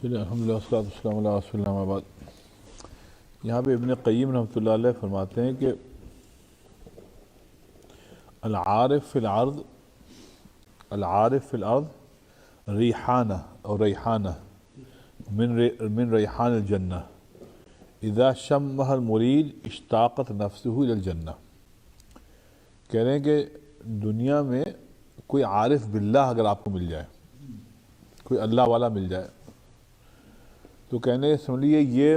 چلیے الحمدللہ والصلاۃ والسلام علی رسول اللہ، اما بعد۔ یہاں پہ ابن قیم رحمۃ اللہ علیہ فرماتے ہیں کہ العارف فی الارض ریحانہ اور ریحانہ من ریحان الجنہ اذا شمہ المرید اشتاقت نفسہ الی الجنہ۔ کہہ رہے ہیں کہ دنیا میں کوئی عارف باللہ اگر آپ کو مل جائے، کوئی اللہ والا مل جائے، تو کہنے سمجھ لیے یہ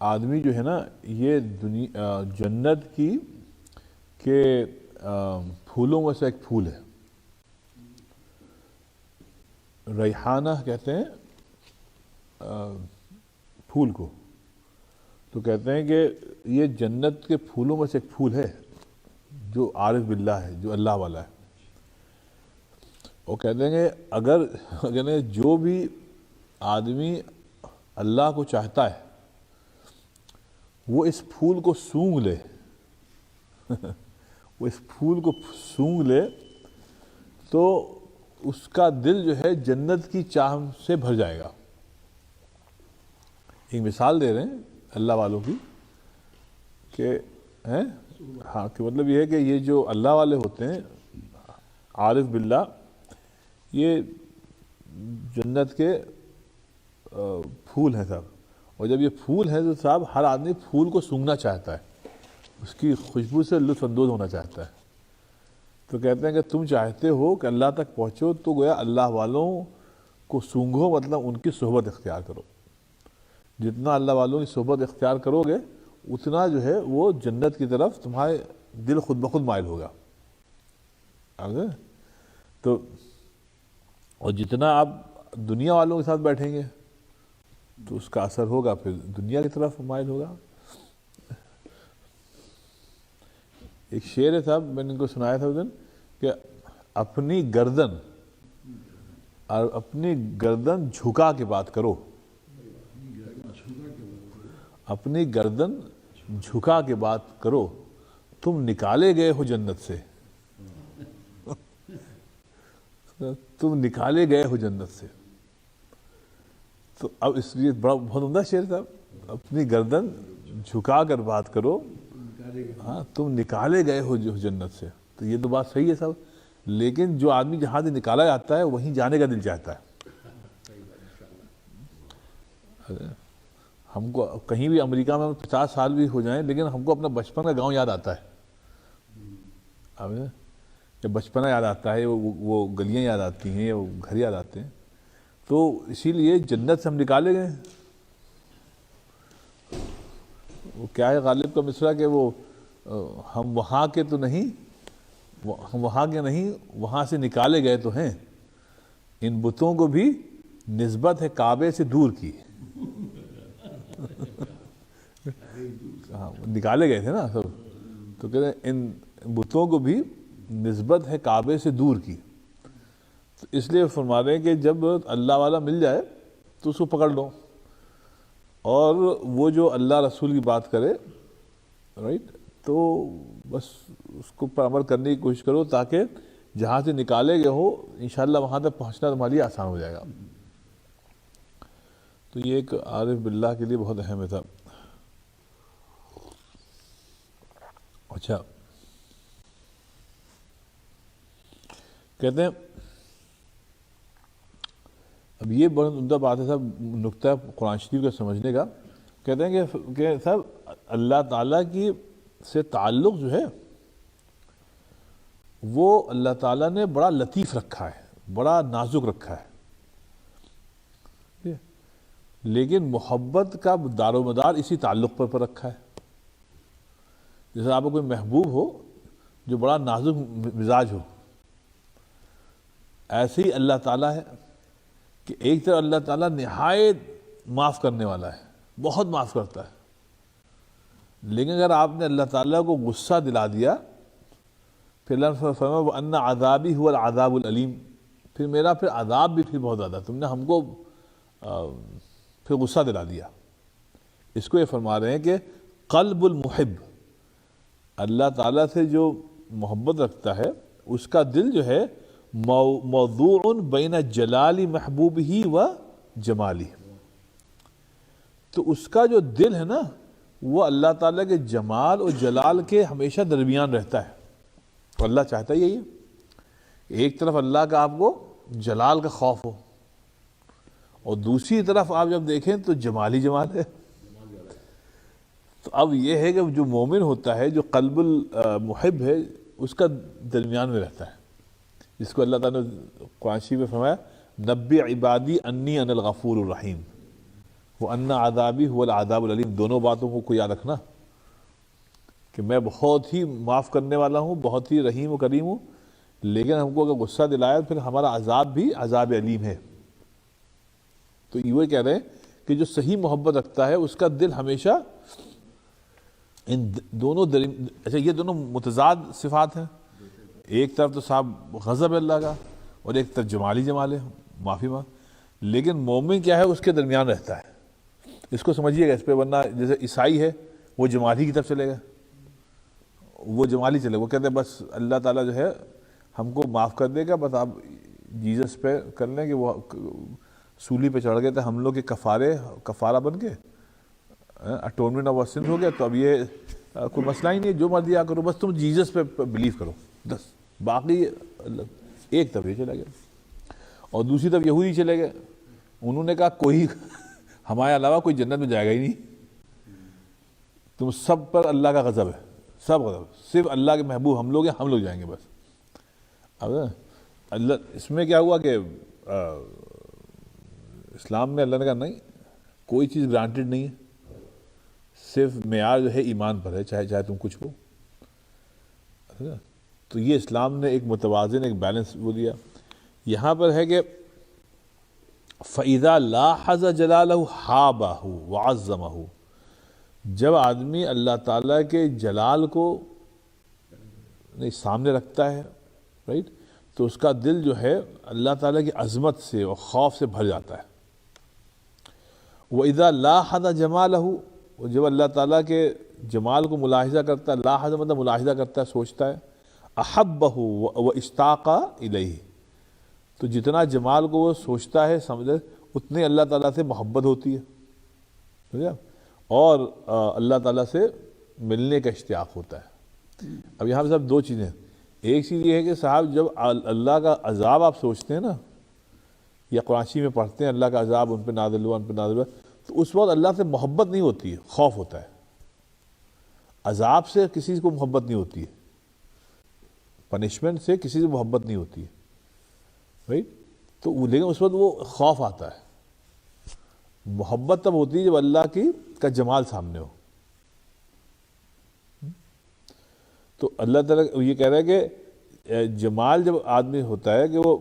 آدمی جو ہے نا، یہ جنت کی کے پھولوں میں سے ایک پھول ہے۔ ریحانہ کہتے ہیں پھول کو، تو کہتے ہیں کہ یہ جنت کے پھولوں میں سے ایک پھول ہے جو عارف باللہ ہے، جو اللہ والا ہے۔ وہ کہتے ہیں کہ اگر جو بھی آدمی اللہ کو چاہتا ہے وہ اس پھول کو سونگھ لے وہ اس پھول کو سونگھ لے تو اس کا دل جو ہے جنت کی چاہ سے بھر جائے گا۔ ایک مثال دے رہے ہیں اللہ والوں کی کہ ہاں، کہ مطلب یہ ہے کہ یہ جو اللہ والے ہوتے ہیں عارف باللہ، یہ جنت کے پھول ہیں صاحب، اور جب یہ پھول ہیں تو صاحب ہر آدمی پھول کو سونگھنا چاہتا ہے، اس کی خوشبو سے لطف اندوز ہونا چاہتا ہے۔ تو کہتے ہیں کہ تم چاہتے ہو کہ اللہ تک پہنچو تو گویا اللہ والوں کو سونگھو، مطلب ان کی صحبت اختیار کرو۔ جتنا اللہ والوں کی صحبت اختیار کرو گے اتنا جو ہے وہ جنت کی طرف تمہارے دل خود بخود مائل ہوگا۔ تو اور جتنا آپ دنیا والوں کے ساتھ بیٹھیں گے تو اس کا اثر ہوگا، پھر دنیا کی طرف مائل ہوگا۔ ایک شعر ہے صاحب، میں نے ان کو سنایا تھا اس دن، کہ اپنی گردن جھکا کے بات کرو، اپنی گردن جھکا کے بات کرو، تم نکالے گئے ہو جنت سے، تم نکالے گئے ہو جنت سے۔ تو اب اس لیے بہت عمدہ شعر تھا، اپنی گردن جھکا کر بات کرو، ہاں تم نکالے گئے ہو جنت سے۔ تو یہ تو بات صحیح ہے صاحب، لیکن جو آدمی جہاں سے نکالا جاتا ہے وہیں جانے کا دل چاہتا ہے۔ ہم کو کہیں بھی امریکہ میں 50 سال بھی ہو جائیں لیکن ہم کو اپنا بچپن کا گاؤں یاد آتا ہے، جب بچپنا یاد آتا ہے، وہ گلیاں یاد آتی ہیں، وہ گھر یاد آتے ہیں۔ تو اسی لیے جنت سے ہم نکالے گئے۔ وہ کیا ہے غالب کا مصرع کہ وہ ہم وہاں کے تو نہیں، ہم وہاں کے نہیں، وہاں سے نکالے گئے تو ہیں، ان بتوں کو بھی نسبت ہے کعبے سے دور کی۔ نکالے گئے تھے نا سب، تو کہتے ہیں ان بتوں کو بھی نسبت ہے کعبے سے دور کی۔ تو اس لیے فرما رہے ہیں کہ جب اللہ والا مل جائے تو اس کو پکڑ لو، اور وہ جو اللہ رسول کی بات کرے، رائٹ، تو بس اس کو پر عمل کرنے کی کوشش کرو، تاکہ جہاں سے نکالے گئے ہو انشاءاللہ وہاں تک پہنچنا تمہارے لیے آسان ہو جائے گا۔ تو یہ ایک عارف باللہ کے لیے بہت اہم تھا۔ اچھا، کہتے ہیں اب یہ بہت عمدہ بات ہے صاحب، نقطہ قرآن شریف کا سمجھنے کا۔ کہتے ہیں کہ صاحب اللہ تعالیٰ کی سے تعلق جو ہے وہ اللہ تعالیٰ نے بڑا لطیف رکھا ہے، بڑا نازک رکھا ہے، لیکن محبت کا دار و مدار اسی تعلق پر رکھا ہے۔ جیسے آپ کو کوئی محبوب ہو جو بڑا نازک مزاج ہو، ایسے ہی اللہ تعالیٰ ہے کہ ایک طرف اللہ تعالیٰ نہایت معاف کرنے والا ہے، بہت معاف کرتا ہے، لیکن اگر آپ نے اللہ تعالیٰ کو غصہ دلا دیا، پھر اللہ نے فرمایا وَأَنَّ عَذَابِي هُوَ الْعَذَابُ الْأَلِيمُ، پھر میرا عذاب بھی پھر بہت زیادہ، تم نے ہم کو پھر غصہ دلا دیا۔ اس کو یہ فرما رہے ہیں کہ قلب المحب، اللہ تعالیٰ سے جو محبت رکھتا ہے اس کا دل جو ہے موضوع بین جلال محبوبہ و جمالی. تو اس کا جو دل ہے نا وہ اللہ تعالیٰ کے جمال اور جلال کے ہمیشہ درمیان رہتا ہے. تو اللہ چاہتا ہی یہی ہے. ایک طرف اللہ کا آپ کو جلال کا خوف ہو اور دوسری طرف آپ جب دیکھیں تو جمال ہی جمال ہے. تو اب یہ ہے کہ جو مومن ہوتا ہے, جو قلب المحب ہے, اس کا درمیان میں رہتا ہے, جس کو اللہ تعالیٰ نے قرآن شریف میں فرمایا نبی عبادی انی انا الغفور الرحیم وان عذابی هو العذاب العلیم. دونوں باتوں کو یاد رکھنا کہ میں بہت ہی معاف کرنے والا ہوں, بہت ہی رحیم و کریم ہوں, لیکن ہم کو اگر غصہ دلایا پھر ہمارا عذاب بھی عذاب علیم ہے. تو یہ کہہ رہے ہیں کہ جو صحیح محبت رکھتا ہے اس کا دل ہمیشہ ان دونوں اچھا یہ دونوں متضاد صفات ہیں. ایک طرف تو صاحب غضب ہے اللہ کا اور ایک طرف جمال ہی جمال ہے, معافی مانگ. لیکن مومن کیا ہے اس کے درمیان رہتا ہے. اس کو سمجھیے گا اس پہ, ورنہ جیسے عیسائی ہے وہ جمالی کی طرف چلے گا, وہ جمالی چلے گا, وہ کہتے ہیں بس اللہ تعالیٰ جو ہے ہم کو معاف کر دے گا, بس آپ جیزس پہ کر لیں کہ وہ سولی پہ چڑھ گئے تھے ہم لوگ کے کفارہ بن کے, اٹونمنٹ آف سن ہو گیا, تو اب یہ کوئی مسئلہ ہی نہیں ہے, جو مرضی آ کرو, بس تم جیزس پہ بلیو کرو بس. باقی ایک طرف یہ چلا گیا. اور دوسری طرف یہودی چلے گئے, انہوں نے کہا کوئی ہمارے علاوہ کوئی جنت میں جائے گا ہی نہیں, تم سب پر اللہ کا غضب ہے, سب غضب, صرف اللہ کے محبوب ہم لوگ ہیں, ہم لوگ جائیں گے بس. اب اللہ اس میں کیا ہوا کہ اسلام میں اللہ نے کہا نہیں, کوئی چیز گرانٹیڈ نہیں ہے, صرف معیار جو ہے ایمان پر ہے, چاہے تم کچھ ہو. تو یہ اسلام نے ایک متوازن ایک بیلنس وہ دیا. یہاں پر ہے کہ فَإِذَا لَاحَظَ جَلَالَهُ حَابَهُ وَعَظَّمَهُ, جب آدمی اللہ تعالیٰ کے جلال کو سامنے رکھتا ہے, رائٹ, تو اس کا دل جو ہے اللہ تعالیٰ کی عظمت سے اور خوف سے بھر جاتا ہے. وَإِذَا لَاحَظَ جَمَالَهُ, جب اللہ تعالیٰ کے جمال کو ملاحظہ کرتا ہے, لاحظہ مطلب ملاحظہ کرتا ہے, سوچتا ہے, أَحَبَّهُ وَإِشْتَاقَ إِلَيْهِ, تو جتنا جمال کو وہ سوچتا ہے سمجھے اتنے اللہ تعالیٰ سے محبت ہوتی ہے, اور اللہ تعالیٰ سے ملنے کا اشتیاق ہوتا ہے. اب یہاں پہ صاحب دو چیزیں, ایک چیز یہ ہے کہ صاحب جب اللہ کا عذاب آپ سوچتے ہیں نا, یا قرآن شریف میں پڑھتے ہیں اللہ کا عذاب ان پہ نازل ہوا, ان پہ نازل ہوا, تو اس وقت اللہ سے محبت نہیں ہوتی ہے, خوف ہوتا ہے. عذاب سے کسی کو محبت نہیں ہوتی ہے, پنشمنٹ سے کسی سے محبت نہیں ہوتی ہے, رائٹ. تو لیکن اس وقت وہ خوف آتا ہے. محبت تب ہوتی ہے جب اللہ کا جمال سامنے ہو. تو اللہ تعالیٰ یہ کہہ رہا ہے کہ جمال جب آدمی ہوتا ہے کہ وہ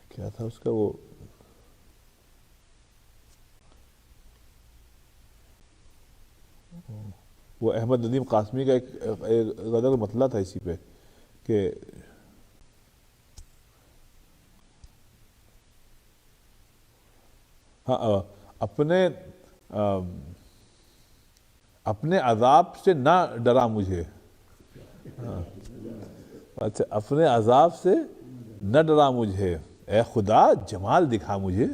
کیا تھا اس کا, وہ احمد ندیم قاسمی کا ایک غزل مطلع تھا اسی پہ کہ ہاں اپنے عذاب سے نہ ڈرا مجھے, اچھا اپنے عذاب سے نہ ڈرا مجھے, اے خدا جمال دکھا مجھے.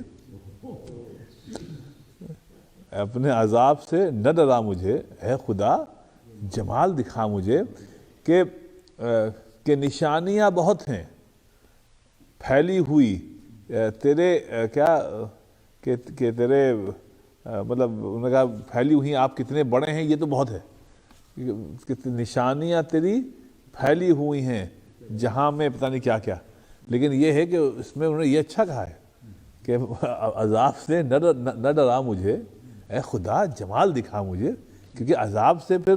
اپنے عذاب سے نہ ڈرا مجھے, اے خدا جمال دکھا مجھے, کہ نشانیاں بہت ہیں پھیلی ہوئی تیرے کیا کہ تیرے مطلب انہوں نے کہا پھیلی ہوئی آپ کتنے بڑے ہیں, یہ تو بہت ہے, نشانیاں تیری پھیلی ہوئی ہیں جہاں میں پتہ نہیں کیا کیا. لیکن یہ ہے کہ اس میں انہوں نے یہ اچھا کہا ہے کہ عذاب سے نہ ڈرا مجھے, اے خدا جمال دکھا مجھے, کیونکہ عذاب سے پھر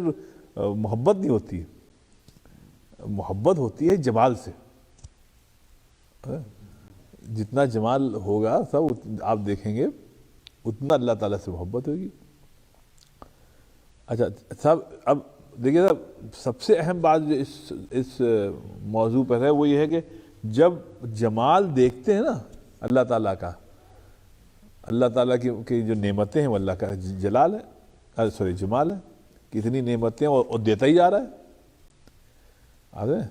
محبت نہیں ہوتی ہے, محبت ہوتی ہے جمال سے. جتنا جمال ہوگا سب آپ دیکھیں گے اتنا اللہ تعالیٰ سے محبت ہوگی. اچھا صاحب اب دیکھیے صاحب, سب سے اہم بات جو اس موضوع پر ہے وہ یہ ہے کہ جب جمال دیکھتے ہیں نا اللہ تعالیٰ کا, اللہ تعالیٰ کی جو نعمتیں ہیں وہ اللہ کا جلال ہے, جمال ہے, کتنی نعمتیں اور دیتا ہی جا رہا ہے.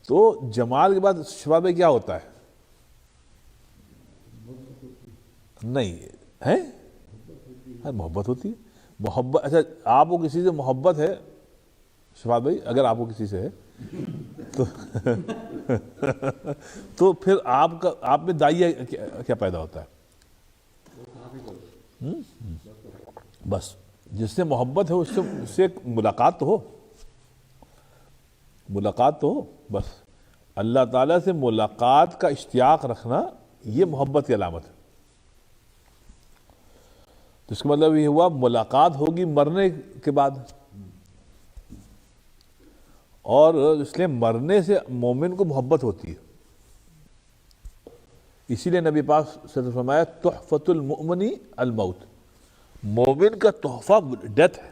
تو جمال کے بعد شباب کیا ہوتا ہے, نہیں ہے، محبت ہوتی ہے، محبت. اچھا آپ کو کسی سے محبت ہے شفاعت بھائی، اگر آپ کو کسی سے ہے تو تو پھر آپ میں داعیہ کیا پیدا ہوتا ہے؟ بس جس سے محبت ہے اس سے ملاقات تو ہو، ملاقات تو ہو. بس اللہ تعالیٰ سے ملاقات کا اشتیاق رکھنا یہ محبت کی علامت ہے. تو اس کا مطلب یہ ہوا ملاقات ہوگی مرنے کے بعد، اور اس لیے مرنے سے مومن کو محبت ہوتی ہے. اسی لیے نبی پاک صلی اللہ علیہ وسلم نے فرمایا تحفۃ المؤمن الموت، مومن کا تحفہ ڈیتھ ہے.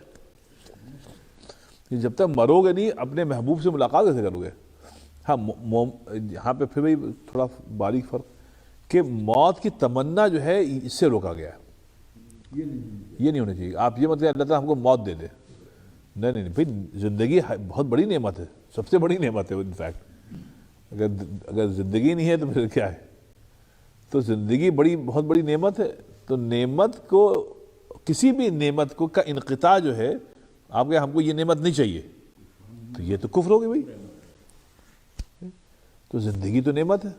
جب تک مرو گے نہیں اپنے محبوب سے ملاقات کیسے کرو گے؟ ہاں یہاں پہ پھر بھی تھوڑا باریک فرق کہ موت کی تمنا جو ہے اس سے روکا گیا ہے. یہ نہیں ہونا چاہیے. آپ یہ مطلب اللہ تعالیٰ ہم کو موت دے دے، نہیں بھائی، زندگی بہت بڑی نعمت ہے، سب سے بڑی نعمت ہے انفیکٹ. اگر زندگی نہیں ہے تو پھر کیا ہے؟ تو زندگی بہت بڑی نعمت ہے. تو نعمت کو، کسی بھی نعمت کو کا انقطاع جو ہے، آپ کہ ہم کو یہ نعمت نہیں چاہیے، تو یہ تو کفر ہوگی بھائی. تو زندگی تو نعمت ہے،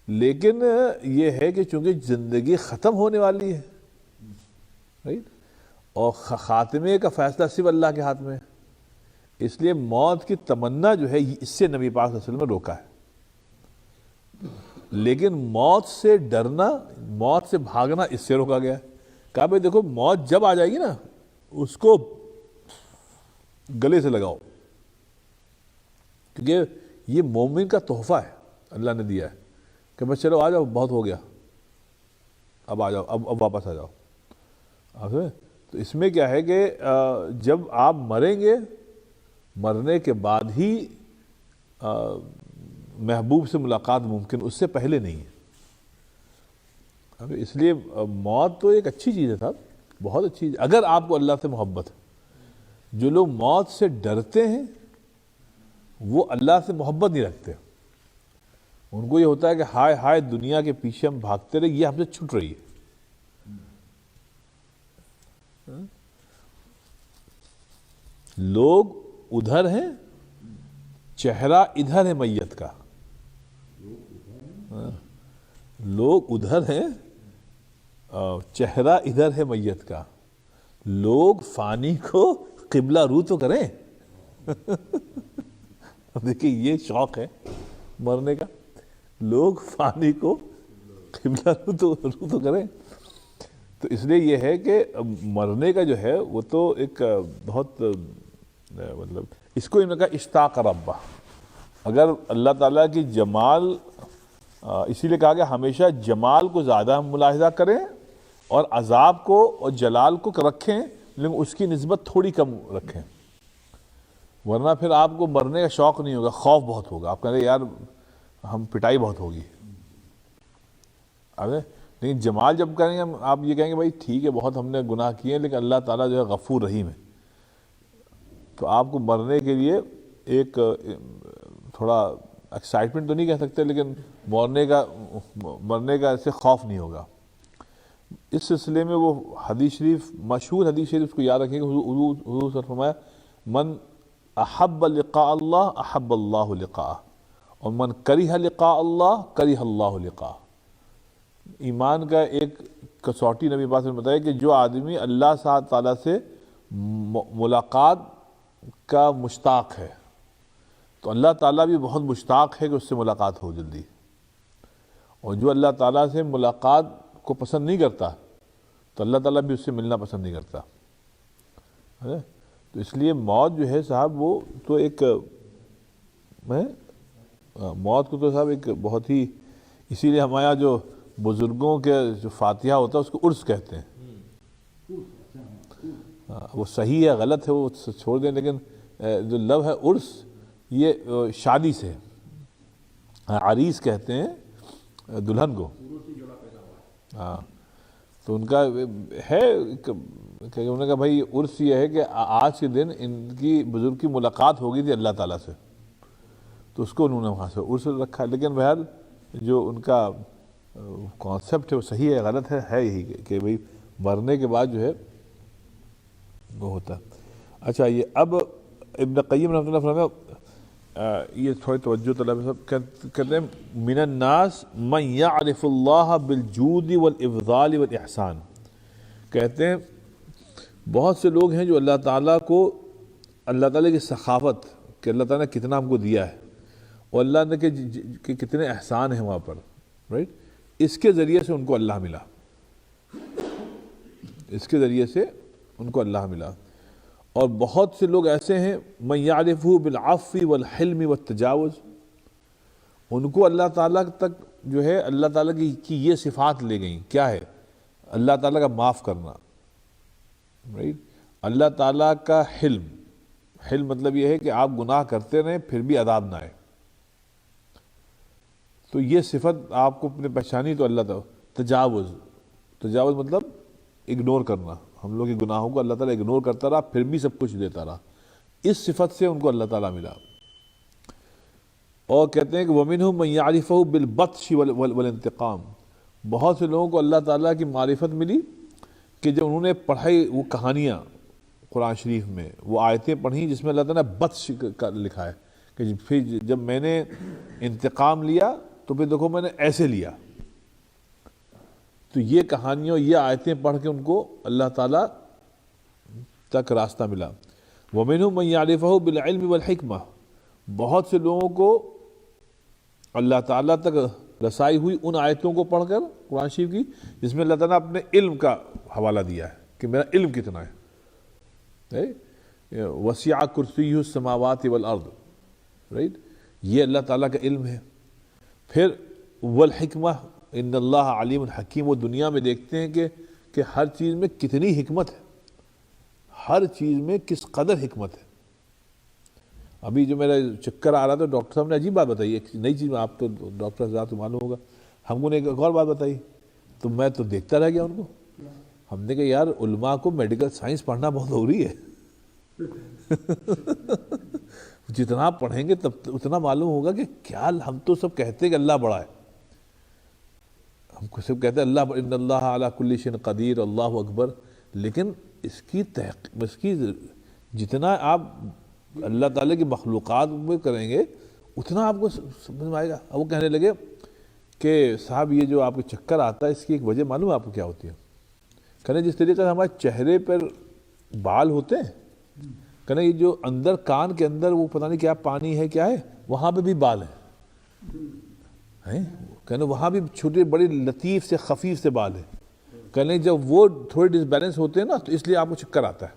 لیکن یہ ہے کہ چونکہ زندگی ختم ہونے والی ہے، رائٹ، اور خاتمے کا فیصلہ صرف اللہ کے ہاتھ میں ہے، اس لیے موت کی تمنا جو ہے اس سے نبی پاک صلی اللہ علیہ وسلم نے روکا ہے. لیکن موت سے ڈرنا، موت سے بھاگنا اس سے روکا گیا ہے. کہا بھائی دیکھو موت جب آ جائے گی نا اس کو گلے سے لگاؤ، کیونکہ یہ مومن کا تحفہ ہے اللہ نے دیا ہے کہ بس چلو آ جاؤ، بہت ہو گیا، اب آ جاؤ، اب واپس آ جاؤ. تو اس میں کیا ہے کہ جب آپ مریں گے، مرنے کے بعد ہی محبوب سے ملاقات ممکن، اس سے پہلے نہیں ہے. اس لیے موت تو ایک اچھی چیز ہے صاحب، بہت اچھی چیز اگر آپ کو اللہ سے محبت ہے. جو لوگ موت سے ڈرتے ہیں وہ اللہ سے محبت نہیں رکھتے. ان کو یہ ہوتا ہے کہ ہائے ہائے دنیا کے پیچھے ہم بھاگتے رہے، یہ ہم سے چھٹ رہی ہے. لوگ ادھر ہیں، چہرہ ادھر ہے میت کا. لوگ ادھر ہیں، چہرہ ادھر ہے میت کا. لوگ فانی کو قبلہ رو تو کریں. دیکھیں یہ شوق ہے مرنے کا، لوگ فانی کو قبلہ رو تو کریں. تو اس لیے یہ ہے کہ مرنے کا جو ہے وہ تو ایک بہت مطلب اس کو ان کا اشتاق ربہ. اگر اللہ تعالیٰ کی جمال، اسی لیے کہا کہ ہمیشہ جمال کو زیادہ ہم ملاحظہ کریں اور عذاب کو اور جلال کو رکھیں، لیکن اس کی نسبت تھوڑی کم رکھیں، ورنہ پھر آپ کو مرنے کا شوق نہیں ہوگا، خوف بہت ہوگا. آپ کہیں گے یار ہم پٹائی بہت ہوگی. لیکن جمال جب کریں گے آپ یہ کہیں گے بھائی ٹھیک ہے بہت ہم نے گناہ کیے ہیں لیکن اللہ تعالیٰ جو ہے غفور رحیم ہے. تو آپ کو مرنے کے لیے ایک تھوڑا ایکسائٹمنٹ تو نہیں کہہ سکتے، لیکن مرنے کا ایسے خوف نہیں ہوگا. اس سلسلے میں وہ حدیث شریف، مشہور حدیث شریف، اس کو یاد رکھیں کہ حضور صلی اللہ علیہ وسلم فرمایا من احب لقاء اللہ احب اللہ لقاءہ، اور من کرہ لقاء اللہ کرہ اللہ لقاءہ. ایمان کا ایک کسوٹی نبی پاک نے بتایا کہ جو آدمی اللہ تعالیٰ سے ملاقات کا مشتاق ہے تو اللہ تعالیٰ بھی بہت مشتاق ہے کہ اس سے ملاقات ہو جلدی. اور جو اللہ تعالیٰ سے ملاقات کو پسند نہیں کرتا تو اللہ تعالیٰ بھی اس سے ملنا پسند نہیں کرتا. تو اس لیے موت جو ہے صاحب وہ تو ایک موت کو تو صاحب ایک بہت ہی، اسی لیے ہمارے یہاں جو بزرگوں کے جو فاتحہ ہوتا ہے اس کو عرس کہتے ہیں. وہ صحیح ہے غلط ہے وہ چھوڑ دیں، لیکن جو لفظ ہے عرس یہ شادی سے، عریس کہتے ہیں دلہن کو. ہاں تو ان کا ہے کہ انہوں نے کہا بھائی عرس یہ ہے کہ آج کے دن ان کی بزرگ کی ملاقات ہو گئی تھی اللہ تعالیٰ سے، تو اس کو انہوں نے وہاں سے عرس رکھا. لیکن بہرحال جو ان کا کانسیپٹ ہے وہ صحیح ہے غلط ہے یہی کہ بھئی مرنے کے بعد جو ہے وہ ہوتا ہے. اچھا یہ اب ابن قیم رحمۃ اللہ فرمایا یہ تھوڑی توجہ طلب ہے سب کہتے ہیں من الناس من یعرف اللہ بالجود والافضال والاحسان. کہتے ہیں بہت سے لوگ ہیں جو اللہ تعالیٰ کو اللہ تعالیٰ کی سخاوت کہ اللہ تعالیٰ نے کتنا ہم کو دیا ہے اور اللہ نے کہ کتنے احسان ہیں وہاں پر رائٹ اس کے ذریعے سے ان کو اللہ ملا اس کے ذریعے سے ان کو اللہ ملا. اور بہت سے لوگ ایسے ہیں من یعرفہ بالعفو والحلم والتجاوز ان کو اللہ تعالیٰ تک جو ہے اللہ تعالیٰ کی یہ صفات لے گئیں. کیا ہے؟ اللہ تعالیٰ کا معاف کرنا رائٹ اللہ تعالیٰ کا حلم مطلب یہ ہے کہ آپ گناہ کرتے رہیں پھر بھی عذاب نہ آئے. تو یہ صفت آپ کو اپنے پہچانی تو اللہ تعالیٰ تجاوز مطلب اگنور کرنا. ہم لوگ کے گناہوں کو اللہ تعالیٰ اگنور کرتا رہا پھر بھی سب کچھ دیتا رہا. اس صفت سے ان کو اللہ تعالیٰ ملا. اور کہتے ہیں کہ وَمِنْهُمْ مَنْ يَعْرِفَهُ بِالْبَطْشِ وَالْانْتِقَامِ بہت سے لوگوں کو اللہ تعالیٰ کی معرفت ملی کہ جب انہوں نے پڑھائی وہ کہانیاں قرآن شریف میں وہ آیتیں پڑھیں جس میں اللہ تعالیٰ نے بطش کا لکھا ہے کہ پھر جب میں نے انتقام لیا تو پھر دیکھو میں نے ایسے لیا. تو یہ کہانیوں یہ آیتیں پڑھ کے ان کو اللہ تعالیٰ تک راستہ ملا. وَمِنْهُمْ مَنْ يَعْرِفَهُ بِالْعِلْمِ وَالْحِكْمَةِ بہت سے لوگوں کو اللہ تعالیٰ تک رسائی ہوئی ان آیتوں کو پڑھ کر قرآن شریف کی جس میں اللہ تعالیٰ نے اپنے علم کا حوالہ دیا ہے کہ میرا علم کتنا ہے. وسیع کرسیہ السماوات والارض رائٹ یہ اللہ تعالیٰ کا علم ہے. پھر والحکمہ ان اللہ علیم حکیم وہ دنیا میں دیکھتے ہیں کہ ہر چیز میں کتنی حکمت ہے ہر چیز میں کس قدر حکمت ہے. ابھی جو میرا چکر آ رہا تھا ڈاکٹر صاحب نے عجیب بات بتائی ایک نئی چیز. آپ تو ڈاکٹر حضرات کو معلوم ہوگا ہم کو نے ایک اور بات بتائی تو میں تو دیکھتا رہ گیا ان کو. ہم نے کہا یار علماء کو میڈیکل سائنس پڑھنا بہت ضروری ہے جتنا آپ پڑھیں گے تب اتنا معلوم ہوگا کہ کیا ہم تو سب کہتے ہیں کہ اللہ بڑا ہے ہم کو سب کہتے ہیں اللہ ان اللہ علی کل شیء قدیر اللہ اکبر لیکن اس کی جتنا آپ اللہ تعالیٰ کی مخلوقات میں کریں گے اتنا آپ کو سمجھ میں آئے گا. اب وہ کہنے لگے کہ صاحب یہ جو آپ کو چکر آتا ہے اس کی ایک وجہ معلوم ہے آپ کو کیا ہوتی ہے؟ کہنے جس طریقے سے ہمارے چہرے پر بال ہوتے ہیں کہنے یہ جو اندر کان کے اندر وہ پتہ نہیں کیا پانی ہے کیا ہے وہاں پہ بھی بال ہیں کہنے وہاں بھی چھوٹے بڑے لطیف سے خفیف سے بال ہیں. کہنے جب وہ تھوڑے ڈس بیلنس ہوتے ہیں نا تو اس لیے آپ کو چکر آتا ہے.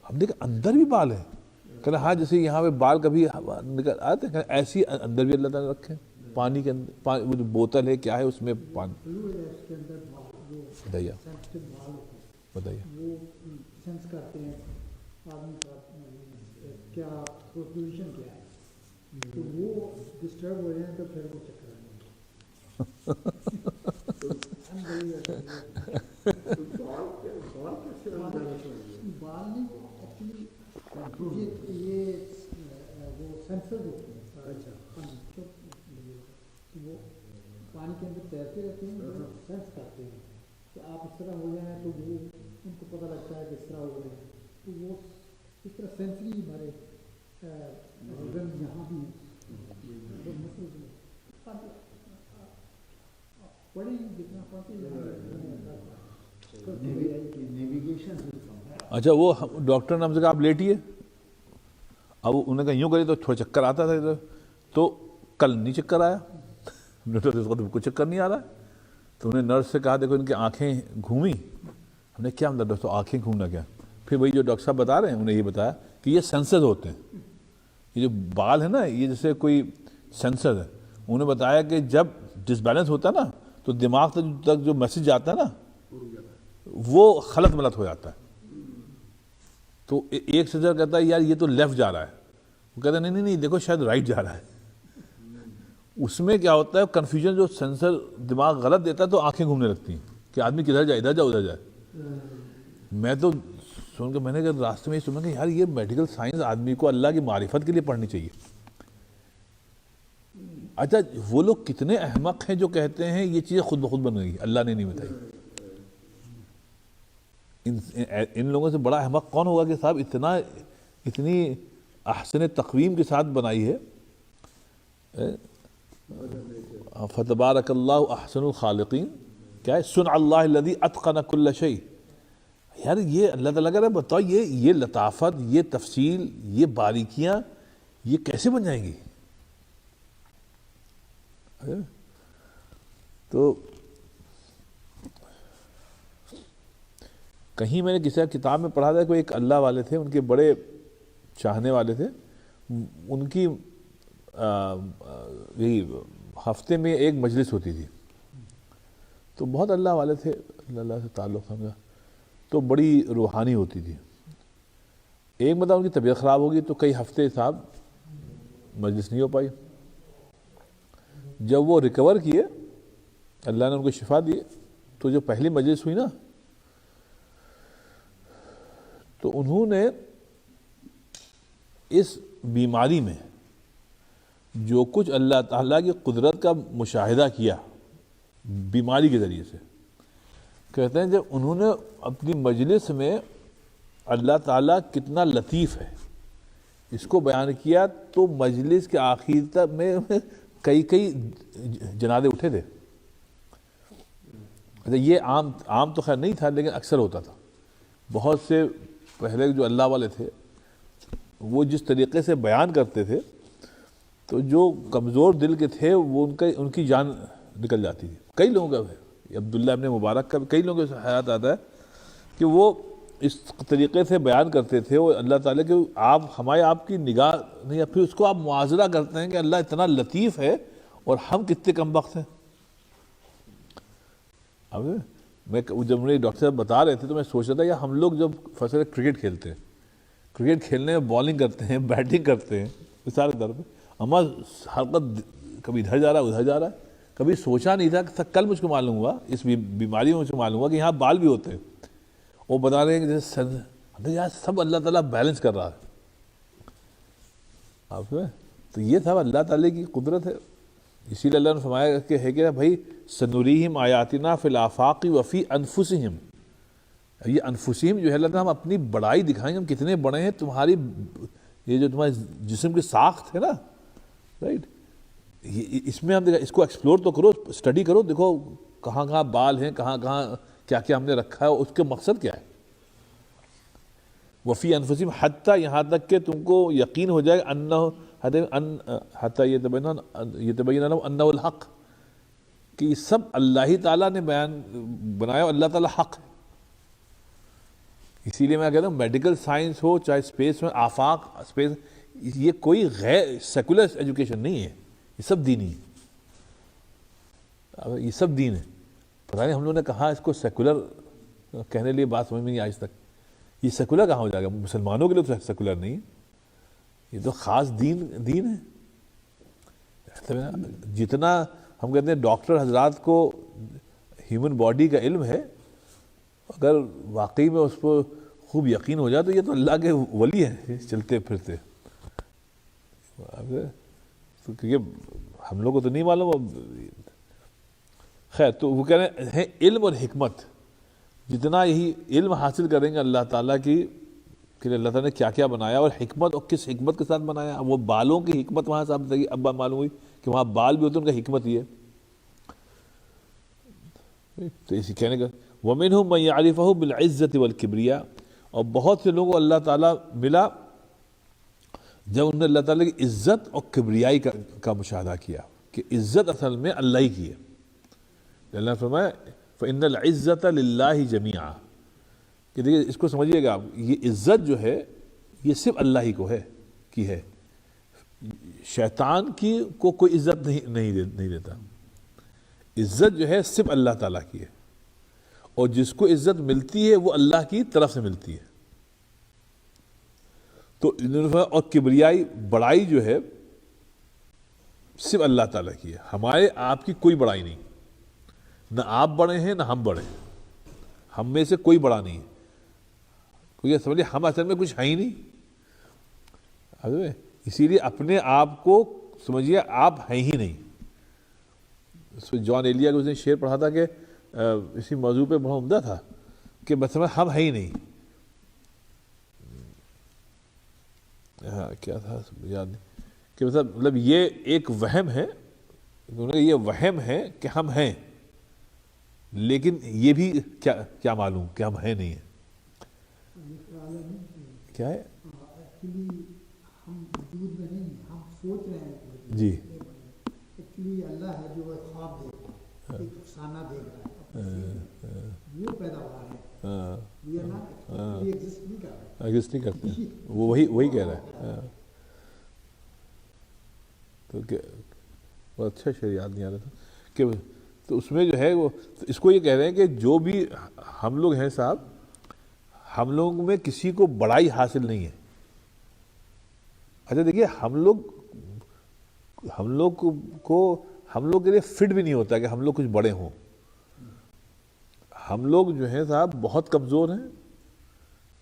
ہم دیکھیں اندر بھی بال ہیں کہنا ہاں جیسے یہاں پہ بال کبھی نکل آتے ہیں ایسی اندر بھی اللہ تعالیٰ رکھے پانی کے اندر وہ جو بوتل ہے کیا ہے اس میں پانی بتائیے بتائیے سینس کرتے ہیں آدمی کا کیا پوزیشن کیا ہے تو وہ ڈسٹرب ہو جائیں تو پھر وہ چکر بال نہیں ایکچولی یہ وہ سینسر ہوتے ہیں وہ پانی کے اندر تیرتے رہتے ہیں سینس کرتے ہیں کہ آپ اس طرح ہو جائیں تو وہ ان کو پتہ لگتا ہے کہ اس طرح ہو رہے ہیں تو وہ اس طرح سینسری ہمارے یہاں بھی پڑھیں جتنا اچھا وہ ڈاکٹر نے ہم سے کہا آپ لیٹیے. اب انہوں نے کہا یوں کریے تو تھوڑا چکر آتا تھا ادھر تو کل نہیں چکر آیا کو چکر نہیں آ رہا تو انہیں نرس سے کہا دیکھو ان کی آنکھیں گھومی. ہم نے کیا مطلب دوستوں آنکھیں گھومنا کیا؟ پھر وہی جو ڈاکٹر صاحب بتا رہے ہیں انہیں یہ بتایا کہ یہ سینسرز ہوتے ہیں یہ جو بال ہے نا یہ جیسے کوئی سینسر ہے. انہوں نے بتایا کہ جب ڈس بیلنس ہوتا ہے نا تو دماغ تک جو میسج جاتا ہے نا وہ خلط ملط ہو جاتا ہے. تو ایک سرجن کہتا ہے یار یہ تو لیفٹ جا رہا ہے وہ کہتا ہے نہیں دیکھو شاید رائٹ جا رہا ہے. اس میں کیا ہوتا ہے کنفیوژن جو سینسر دماغ غلط دیتا ہے تو آنکھیں گھومنے لگتی ہیں کہ آدمی کدھر جائے ادھر جائے ادھر جائے. میں تو سن کے میں نے کہا راستے میں سنا کہ یار یہ میڈیکل سائنس آدمی کو اللہ کی معرفت کے لیے پڑھنی چاہیے. اچھا وہ لوگ کتنے احمق ہیں جو کہتے ہیں یہ چیز خود بخود بن گئی، اللہ نے نہیں بتائی. ان لوگوں سے بڑا احمق کون ہوگا کہ صاحب اتنی احسن تقویم کے ساتھ بنائی ہے. فتبارک اللہ احسن الخالقین، کیا ہے؟ صنع اللہ الذی اتقن کل شیء. یار یہ اللہ تعالیٰ کا بتاؤ یہ لطافت، یہ تفصیل، یہ باریکیاں یہ کیسے بن جائیں گی؟ تو کہیں میں نے کسی کتاب میں پڑھا تھا، کوئی ایک اللہ والے تھے، ان کے بڑے چاہنے والے تھے. ان کی یہی ہفتے میں ایک مجلس ہوتی تھی. تو بہت اللہ والے تھے، اللہ سے تعلق سمجھا، تو بڑی روحانی ہوتی تھی. ایک مطلب ان کی طبیعت خراب ہوگی تو کئی ہفتے صاحب مجلس نہیں ہو پائی. جب وہ ریکور کیے، اللہ نے ان کو شفا دی، تو جو پہلی مجلس ہوئی نا، تو انہوں نے اس بیماری میں جو کچھ اللہ تعالیٰ کی قدرت کا مشاہدہ کیا بیماری کے ذریعے سے، کہتے ہیں جب انہوں نے اپنی مجلس میں اللہ تعالیٰ کتنا لطیف ہے اس کو بیان کیا، تو مجلس کے آخر تک میں کئی جنازے اٹھے تھے. یہ عام تو خیر نہیں تھا، لیکن اکثر ہوتا تھا. بہت سے پہلے جو اللہ والے تھے وہ جس طریقے سے بیان کرتے تھے، تو جو کمزور دل کے تھے وہ ان کی جان نکل جاتی تھی. کئی لوگوں کا ہے، عبداللہ ابن مبارک کا کئی لوگوں سے حیات آتا ہے کہ وہ اس طریقے سے بیان کرتے تھے، وہ اللہ تعالیٰ کہ آپ کی نگاہ نہیں ہے. پھر اس کو آپ معاذرہ کرتے ہیں کہ اللہ اتنا لطیف ہے اور ہم کتنے کم وقت ہیں. اب جب مجھے ڈاکٹر صاحب بتا رہے تھے تو میں سوچ رہا تھا کہ ہم لوگ جب فصل کرکٹ کھیلتے ہیں، کرکٹ کھیلنے میں بالنگ کرتے ہیں، بیٹنگ کرتے ہیں، مثال کے طور پہ ہمارا حرکت کبھی ادھر جا رہا ہے ادھر جا رہا ہے. کبھی سوچا نہیں تھا، کل مجھ کو معلوم ہوا، اس بیماری میں مجھ کو معلوم ہوا کہ یہاں بال بھی ہوتے ہیں. وہ بتا رہے ہیں کہ جیسے یار سب اللہ تعالیٰ بیلنس کر رہا ہے. تو یہ تھا اللہ تعالیٰ کی قدرت ہے. اسی لیے اللہ نے فرمایا کہ ہے کہ بھائی سنریہم آیاتنا فی الآفاق وفی انفسہم. یہ انفسہم جو ہے اللہ تعالیٰ ہم اپنی بڑائی دکھائیں گے، ہم کتنے بڑے ہیں. تمہاری یہ جو تمہارے جسم کی ساخت ہے نا، رائٹ، اس میں ہم اس کو ایکسپلور تو کرو، اسٹڈی کرو، دیکھو کہاں کہاں بال ہیں، کہاں کہاں کیا کیا ہم نے رکھا ہے، اس کے مقصد کیا ہے. وفی انفسہم حتیٰ، یہاں تک کہ تم کو یقین ہو جائے حتیٰ یتبین لہم انہ الحق، کہ یہ سب اللہ ہی تعالیٰ نے بنایا، اللہ تعالیٰ حق ہے. اسی لیے میں کہتا ہوں میڈیکل سائنس ہو چاہے اسپیس میں، آفاق اسپیس، یہ کوئی غیر سیکولر ایجوکیشن نہیں ہے، یہ سب دینی ہے. یہ سب دین ہے. پتہ نہیں ہم لوگوں نے کہا اس کو سیکولر کہنے لیے بات سمجھ میں نہیں آج تک. یہ سیکولر کہاں ہو جائے گا؟ مسلمانوں کے لیے تو سیکولر نہیں ہے، یہ تو خاص دین ہے. جتنا ہم کہتے ہیں ڈاکٹر حضرات کو ہیومن باڈی کا علم ہے، اگر واقعی میں اس کو خوب یقین ہو جائے تو یہ تو اللہ کے ولی ہیں چلتے پھرتے. کیونکہ ہم لوگ کو تو نہیں معلوم. خیر، تو وہ کہہ رہے ہیں علم اور حکمت، جتنا یہی علم حاصل کریں گے اللہ تعالیٰ کی کہ اللہ تعالیٰ نے کیا کیا بنایا اور حکمت، اور کس حکمت کے ساتھ بنایا. وہ بالوں کی حکمت وہاں صاحب ابا معلوم ہوئی کہ وہاں بال بھی ہوتے ہیں، ان کا حکمت یہ ہے. تو اسی کہنے کا وَمِنْهُمْ مَنْ يَعْرِفَهُ بِالْعِزَّةِ وَالْكِبْرِيَاءِ، اور بہت سے لوگوں کو اللہ تعالیٰ ملا جب انہوں نے اللہ تعالیٰ کی عزت اور کبریائی کا مشاہدہ کیا کہ عزت اصل میں اللہ ہی کی ہے. اللہ نے فرمایا فَإِنَّ الْعِزَّةَ لِلَّهِ جَمِيعًا، کہ دیکھیے اس کو سمجھیے گا، یہ عزت جو ہے یہ صرف اللہ ہی کو ہے کی ہے. شیطان کی کو کوئی عزت نہیں دیتا. عزت جو ہے صرف اللہ تعالیٰ کی ہے، اور جس کو عزت ملتی ہے وہ اللہ کی طرف سے ملتی ہے. تو اور کبریائی بڑائی جو ہے صرف اللہ تعالیٰ کی ہے، ہمارے آپ کی کوئی بڑائی نہیں. نہ آپ بڑے ہیں نہ ہم بڑے ہیں، ہم میں سے کوئی بڑا نہیں ہے. کیونکہ سمجھے ہم اصل میں کچھ ہے ہی نہیں. اسی لیے اپنے آپ کو سمجھیے آپ ہیں ہی نہیں. جان ایلیا کا اس نے شعر پڑھا تھا کہ اسی موضوع پہ بڑا عمدہ تھا کہ مثلا ہم ہیں ہی نہیں. ہاں کیا تھا یاد نہیں کہ مطلب یہ ایک وہم ہے, یہ وہم ہے کہ ہم ہیں, لیکن یہ بھی کیا معلوم کہ ہم ہیں نہیں ہیں. کیا ہے ایکچولی ہم وجود میں نہیں, ہم سوچ رہے ہیں جی ایکچولی اللہ ہے جو ایک خواب دیکھ رہا ہے, ایک افسانہ دیکھ رہا ہے, وہ پیداوار ہے. We are not actually exist نہیں کر رہے, ایگزسٹ نہیں کرتے, وہ وہی کہہ رہا ہے. تو بہت اچھا شعر یاد نہیں آ رہا تھا کہ تو اس میں جو ہے وہ اس کو یہ کہہ رہے ہیں کہ جو بھی ہم لوگ ہیں صاحب, ہم لوگوں میں کسی کو بڑائی حاصل نہیں ہے. اچھا دیکھیے ہم لوگ کے لیے فٹ بھی نہیں ہوتا کہ ہم لوگ کچھ بڑے ہوں. ہم لوگ جو ہیں صاحب بہت کمزور ہیں,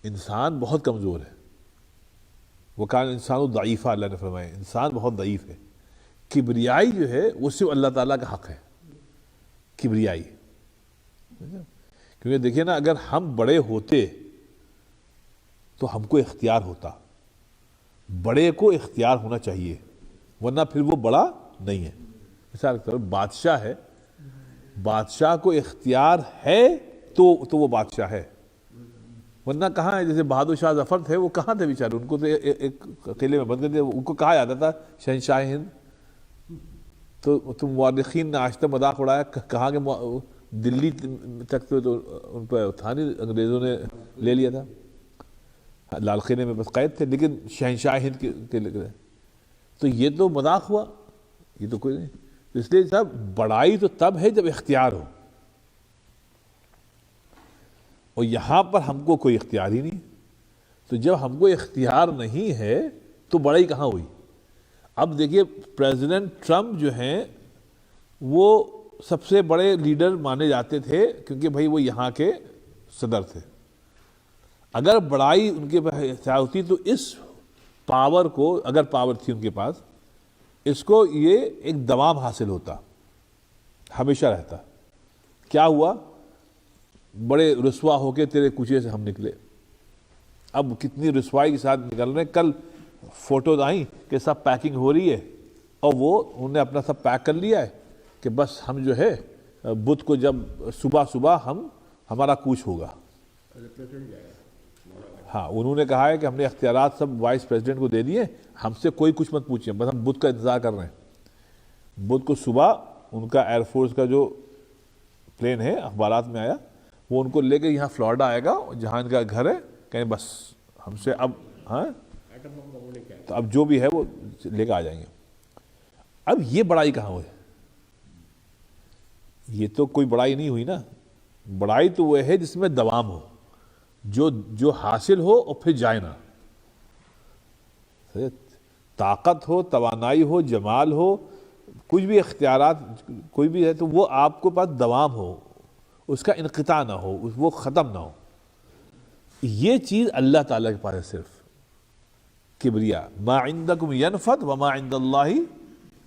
انسان بہت کمزور ہے. وہ کان انسان ضعیفہ, اللہ نے فرمایا انسان بہت ضعیف ہے. کبریائی جو ہے وہ صرف اللہ تعالیٰ کا حق ہے, کبریائی. کیونکہ دیکھیے نا, اگر ہم بڑے ہوتے تو ہم کو اختیار ہوتا, بڑے کو اختیار ہونا چاہیے, ورنہ پھر وہ بڑا نہیں ہے. مثال کے طور پر بادشاہ ہے, بادشاہ کو اختیار ہے تو وہ بادشاہ ہے, ورنہ کہاں ہے. جیسے بہادر شاہ ظفر تھے, وہ کہاں تھے بیچارے, ان کو تو ایک قلعے میں بند کر دیا. ان کو کہا جاتا تھا شہنشاہ ہند, تو تم مورخین نے آج تک مذاق اڑایا, کہا کہ دلی تک تو ان پہ تھا نہیں, انگریزوں نے لے لیا تھا, لال قلعے میں بس قید تھے, لیکن شہنشاہ ہند کے لئے تو یہ تو مذاق ہوا, یہ تو کوئی نہیں. اس لیے صاحب بڑائی تو تب ہے جب اختیار ہو, اور یہاں پر ہم کو کوئی اختیار ہی نہیں. تو جب ہم کو اختیار نہیں ہے تو بڑائی کہاں ہوئی. اب دیکھیے پریزیڈنٹ ٹرمپ جو ہیں وہ سب سے بڑے لیڈر مانے جاتے تھے کیونکہ بھائی وہ یہاں کے صدر تھے. اگر بڑائی ان کے پاس اختیار ہوتی تو اس پاور کو, اگر پاور تھی ان کے پاس, اس کو یہ ایک دوام حاصل ہوتا, ہمیشہ رہتا. کیا ہوا, بڑے رسوا ہو کے تیرے کوچے سے ہم نکلے. اب کتنی رسوائی کے ساتھ نکل رہے ہیں. کل فوٹوز آئیں کہ سب پیکنگ ہو رہی ہے, اور وہ انہوں نے اپنا سب پیک کر لیا ہے کہ بس ہم جو ہے بدھ کو جب صبح ہمارا کوچ ہوگا. ہاں انہوں نے کہا ہے کہ ہم نے اختیارات سب وائس پریزیڈنٹ کو دے دیے, ہم سے کوئی کچھ مت پوچھیں, بس ہم بدھ کا انتظار کر رہے ہیں. بدھ کو صبح ان کا ایئر فورس کا جو پلین ہے, اخبارات میں آیا, وہ ان کو لے کے یہاں فلوریڈا آئے گا جہاں ان کا گھر ہے, کہیں بس ہم سے اب ہاں تو اب جو بھی ہے وہ لے کے آ جائیں گے. اب یہ بڑائی کہاں ہوئی, یہ تو کوئی بڑائی نہیں ہوئی نا. بڑائی تو وہ ہے جس میں دوام ہو, جو حاصل ہو اور پھر جائے نا. طاقت ہو, توانائی ہو, جمال ہو, کچھ بھی اختیارات کوئی بھی ہے تو وہ آپ کو پاس دوام ہو, اس کا انقطاع نہ ہو, وہ ختم نہ ہو. یہ چیز اللہ تعالیٰ کے پاس ہے صرف. کبریا ما عندکم ینفد وما عند اللہ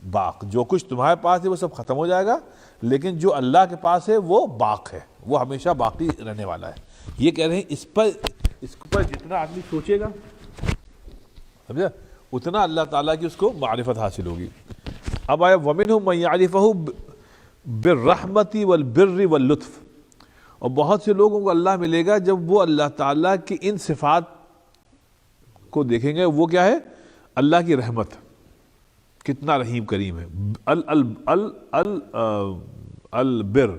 باق, جو کچھ تمہارے پاس ہے وہ سب ختم ہو جائے گا, لیکن جو اللہ کے پاس ہے وہ باق ہے, وہ ہمیشہ باقی رہنے والا ہے. یہ کہہ رہے ہیں اس پر جتنا آدمی سوچے گا سمجھا, اتنا اللہ تعالیٰ کی اس کو معرفت حاصل ہوگی. اب آیا وَمِنْهُمْ مَنْ يَعْرِفَهُ بِالرَّحْمَةِ وَالْبِرِّ وَاللُّطْفِ, اور بہت سے لوگوں کو اللہ ملے گا جب وہ اللہ تعالیٰ کی ان صفات کو دیکھیں گے. وہ کیا ہے, اللہ کی رحمت, کتنا رحیم کریم ہے. البر,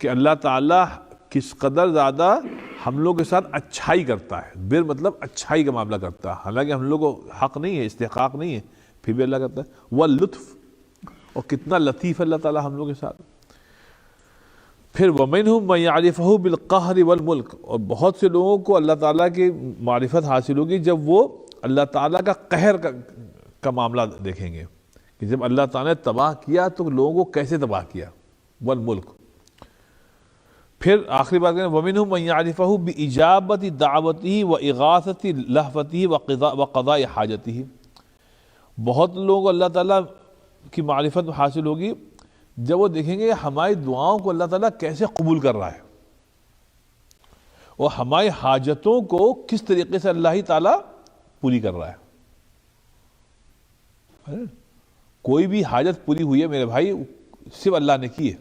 کہ اللہ تعالیٰ کس قدر زیادہ ہم لوگ کے ساتھ اچھائی کرتا ہے. بر مطلب اچھائی کا معاملہ کرتا ہے, حالانکہ ہم لوگ کو حق نہیں ہے, استحقاق نہیں ہے, پھر بھی اللہ کرتا ہے. واللطف, اور کتنا لطیف اللہ تعالیٰ ہم لوگ کے ساتھ. پھر وَمِنْهُمْ مَنْ يَعْرِفَهُ بِالْقَهْرِ وَالْمُلْكِ, اور بہت سے لوگوں کو اللہ تعالیٰ کی معرفت حاصل ہوگی جب وہ اللہ تعالیٰ کا قہر کا معاملہ دیکھیں گے, کہ جب اللہ تعالیٰ نے تباہ کیا تو لوگوں کو کیسے تباہ کیا. والملک. پھر آخری بات کہیں وَمِنْهُمْ مَنْ يَعْرِفَهُ بِإِجَابَةِ دَعْوَتِهِ وَإِغَاثَةِ لَهْفَتِهِ وَقَضَاءِ حَاجَتِهِ. بہت لوگوں کو اللہ تعالیٰ کی معرفت حاصل ہوگی جب وہ دیکھیں گے ہماری دعاؤں کو اللہ تعالیٰ کیسے قبول کر رہا ہے اور ہماری حاجتوں کو کس طریقے سے اللہ ہی تعالیٰ پوری کر رہا ہے. کوئی بھی حاجت پوری ہوئی ہے میرے بھائی صرف اللہ نے کی ہے.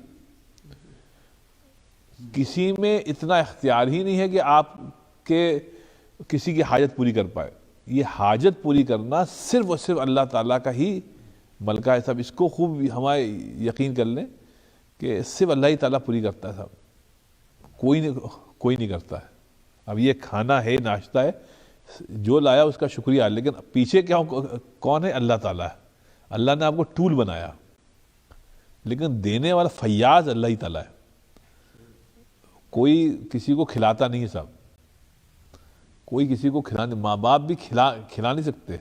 کسی میں اتنا اختیار ہی نہیں ہے کہ آپ کے کسی کی حاجت پوری کر پائے. یہ حاجت پوری کرنا صرف اور صرف اللہ تعالیٰ کا ہی ملکہ ہے. سب اس کو خوب ہمارے یقین کر لیں کہ صرف اللہ ہی تعالیٰ پوری کرتا ہے. سب کوئی نہیں کرتا ہے. اب یہ کھانا ہے، ناشتہ ہے، جو لایا اس کا شکریہ، لیکن پیچھے کیا کون ہے؟ اللہ تعالیٰ ہے. اللہ نے آپ کو ٹول بنایا، لیکن دینے والا فیاض اللہ ہی تعالیٰ ہے. کوئی کسی کو کھلاتا نہیں ہے. صاحب کوئی کسی کو کھلانے، ماں باپ بھی کھلا نہیں سکتے.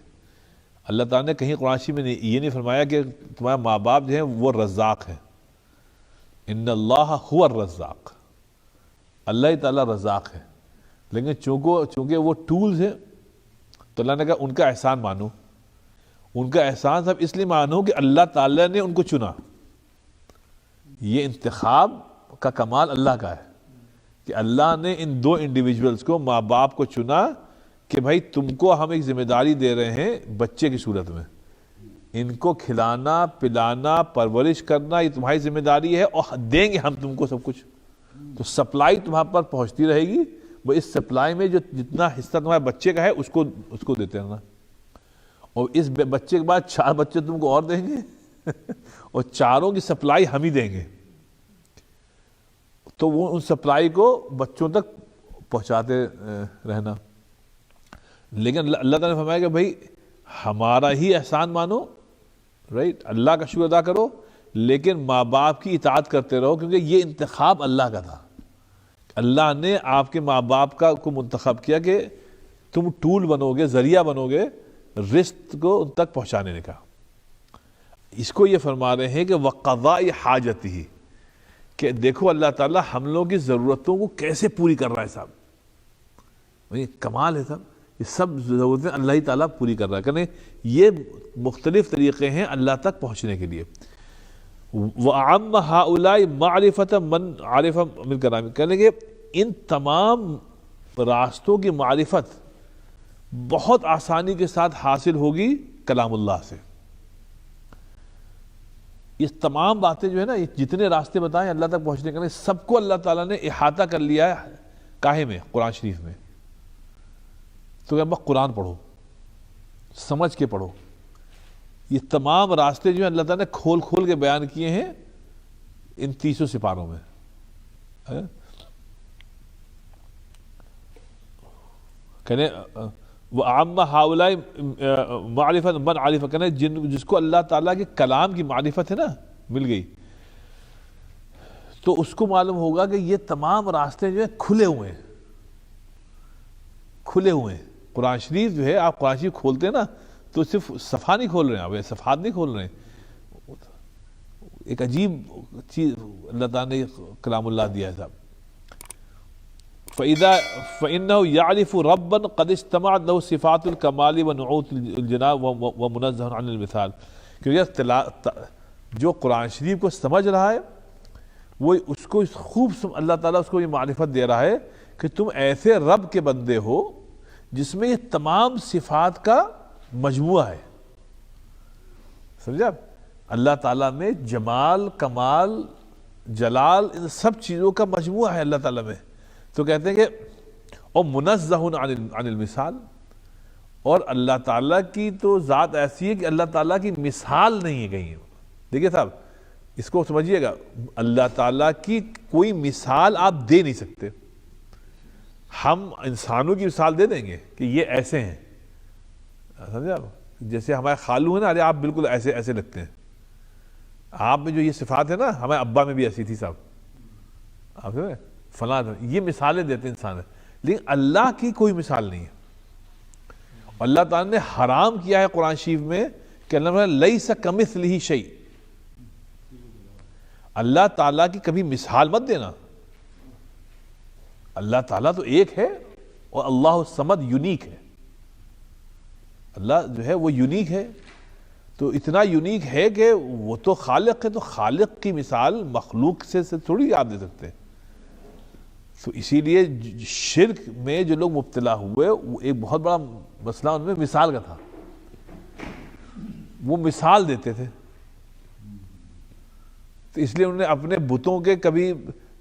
اللہ تعالیٰ نے کہیں قرآن شریف میں یہ نہیں فرمایا کہ تمہارے ماں باپ جو ہیں وہ رزاق ہیں. ان اللہ هو الرزاق، اللہ ہی تعالیٰ رزاق ہے. لیکن چونکہ وہ ٹولز ہیں تو اللہ نے کہا ان کا احسان مانو. ان کا احسان سب اس لیے مانو کہ اللہ تعالیٰ نے ان کو چنا. یہ انتخاب کا کمال اللہ کا ہے کہ اللہ نے ان دو انڈیویجولز کو، ماں باپ کو چنا کہ بھائی تم کو ہم ایک ذمہ داری دے رہے ہیں بچے کی صورت میں. ان کو کھلانا، پلانا، پرورش کرنا یہ تمہاری ذمہ داری ہے، اور دیں گے ہم تم کو سب کچھ. تو سپلائی تمہارے پر پہنچتی رہے گی. وہ اس سپلائی میں جو جتنا حصہ تمہارے بچے کا ہے اس کو دیتے رہنا. اور اس بچے کے بعد 4 بچے تم کو اور دیں گے اور چاروں کی سپلائی ہم ہی دیں گے. تو وہ ان سپلائی کو بچوں تک پہنچاتے رہنا. لیکن اللہ تعالیٰ نے فرمایا کہ بھائی ہمارا ہی احسان مانو، رائٹ، اللہ کا شکر ادا کرو، لیکن ماں باپ کی اطاعت کرتے رہو، کیونکہ یہ انتخاب اللہ کا تھا. اللہ نے آپ کے ماں باپ کو منتخب کیا کہ تم ٹول بنو گے، ذریعہ بنو گے رزق کو ان تک پہنچانے کا. اس کو یہ فرما رہے ہیں کہ وقضاء حاجتہ، کہ دیکھو اللہ تعالیٰ ہم لوگوں کی ضرورتوں کو کیسے پوری کر رہا ہے. صاحب یہ کمال ہے. صاحب یہ سب ضرورتیں اللہ ہی تعالیٰ پوری کر رہا ہے. کرنے یہ مختلف طریقے ہیں اللہ تک پہنچنے کے لیے. وَأَعَمَّ هَؤُلَاءِ مَعْرِفَةً مَنْ عَرِفَ مِنْ كَلَامِ، کہنے کہ ان تمام راستوں کی معرفت بہت آسانی کے ساتھ حاصل ہوگی کلام اللہ سے. یہ تمام باتیں جو ہے نا، جتنے راستے بتائیں اللہ تک پہنچنے کے لیے، سب کو اللہ تعالیٰ نے احاطہ کر لیا ہے. کاہے میں؟ قرآن شریف میں. تو کہ اب قرآن پڑھو، سمجھ کے پڑھو. یہ تمام راستے جو ہیں اللہ تعالیٰ نے کھول کے بیان کیے ہیں ان 30 سپاروں میں. کہنے وَعَمَّ هَؤُلَاءِ مَعْرِفَةً مَنْ عَرِفَ، کہنے جس کو اللہ تعالیٰ کے کلام کی معرفت ہے نا مل گئی، تو اس کو معلوم ہوگا کہ یہ تمام راستے جو ہیں کھلے ہوئے ہیں. قرآن شریف جو ہے، آپ قرآن شریف کھولتے ہیں نا تو صرف صفحہ نہیں کھول رہے ہیں، آپ صفحات نہیں کھول رہے ہیں. ایک عجیب چیز اللہ تعالیٰ نے کلام اللہ دیا ہے. صاحب فَإِنَّهُ يَعْرِفُ رَبًّا قَدْ اجْتَمَعَتْ لَهُ صِفَاتُ الْكَمَالِ وَنُعُوتُ الْجَنَابِ وَمُنَزَّهٌ عَنِ الْمِثَالِ. کیونکہ جو قرآن شریف کو سمجھ رہا ہے وہ اس کو خوب اللہ تعالیٰ اس کو یہ معرفت دے رہا ہے کہ تم ایسے رب کے بندے ہو جس میں یہ تمام صفات کا مجموعہ ہے. سمجھا؟ اللہ تعالیٰ میں جمال، کمال، جلال، ان سب چیزوں کا مجموعہ ہے اللہ تعالیٰ میں. تو کہتے ہیں کہ اور منزہ عن المثال، اور اللہ تعالیٰ کی تو ذات ایسی ہے کہ اللہ تعالیٰ کی مثال نہیں ہے کہیں. دیکھیے صاحب اس کو سمجھیے گا، اللہ تعالیٰ کی کوئی مثال آپ دے نہیں سکتے. ہم انسانوں کی مثال دے دیں گے کہ یہ ایسے ہیں، سمجھا؟ جیسے ہمارے خالو ہیں نا، ارے آپ بالکل ایسے لگتے ہیں. آپ میں جو یہ صفات ہے نا، ہمارے ابا میں بھی ایسی تھی. صاحب آپ سمجھے فلاں، یہ مثالیں دیتے انسان، لیکن اللہ کی کوئی مثال نہیں ہے. اللہ تعالیٰ نے حرام کیا ہے قرآن شریف میں کہ اللہ لیس کمثلہ شیء، اللہ تعالیٰ کی کبھی مثال مت دینا. اللہ تعالیٰ تو ایک ہے اور اللہ الصمد یونیک ہے. اللہ جو ہے وہ یونیک ہے. تو اتنا یونیک ہے کہ وہ تو خالق ہے، تو خالق کی مثال مخلوق سے تھوڑی آپ دے سکتے ہیں. تو اسی لیے شرک میں جو لوگ مبتلا ہوئے، وہ ایک بہت بڑا مسئلہ ان میں مثال کا تھا. وہ مثال دیتے تھے، تو اس لیے انہوں نے اپنے بتوں کے کبھی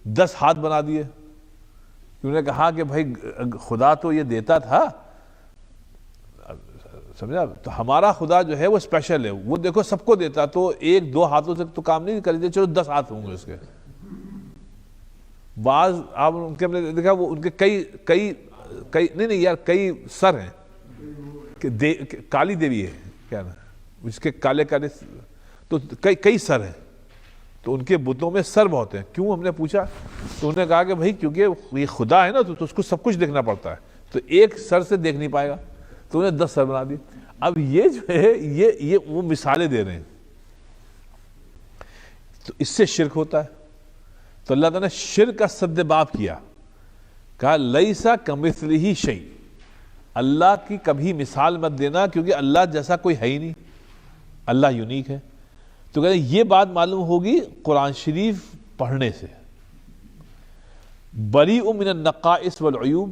10 ہاتھ بنا دیے. انہوں نے کہا کہ بھائی خدا تو یہ دیتا تھا، سمجھا، تو ہمارا خدا جو ہے وہ اسپیشل ہے، وہ دیکھو سب کو دیتا، تو 1-2 ہاتھوں سے تو کام نہیں کرتے، چلو 10 ہاتھ ہوں گے اس کے. بعض آپ ان کے دیکھا وہ ان کے کئی نہیں یار کئی سر ہیں کہ کالی دیوی ہے کیا نا اس کے کالے تو کئی سر ہیں، تو ان کے بتوں میں سر بہت ہیں. کیوں؟ ہم نے پوچھا تو انہوں نے کہا کہ بھائی کیونکہ یہ خدا ہے نا تو اس کو سب کچھ دیکھنا پڑتا ہے، تو ایک سر سے دیکھ نہیں پائے گا، تو انہیں 10 سر بنا دی. اب یہ جو ہے یہ وہ مثالیں دے رہے ہیں. تو اس سے شرک ہوتا ہے. تو اللہ تعالیٰ نے شرک کا سد باب کیا، کہا لیسا کمثلہ شیء، اللہ کی کبھی مثال مت دینا کیونکہ اللہ جیسا کوئی ہے ہی نہیں، اللہ یونیک ہے. تو کہتے ہیں یہ بات معلوم ہوگی قرآن شریف پڑھنے سے. بریء من النقائص والعیوب،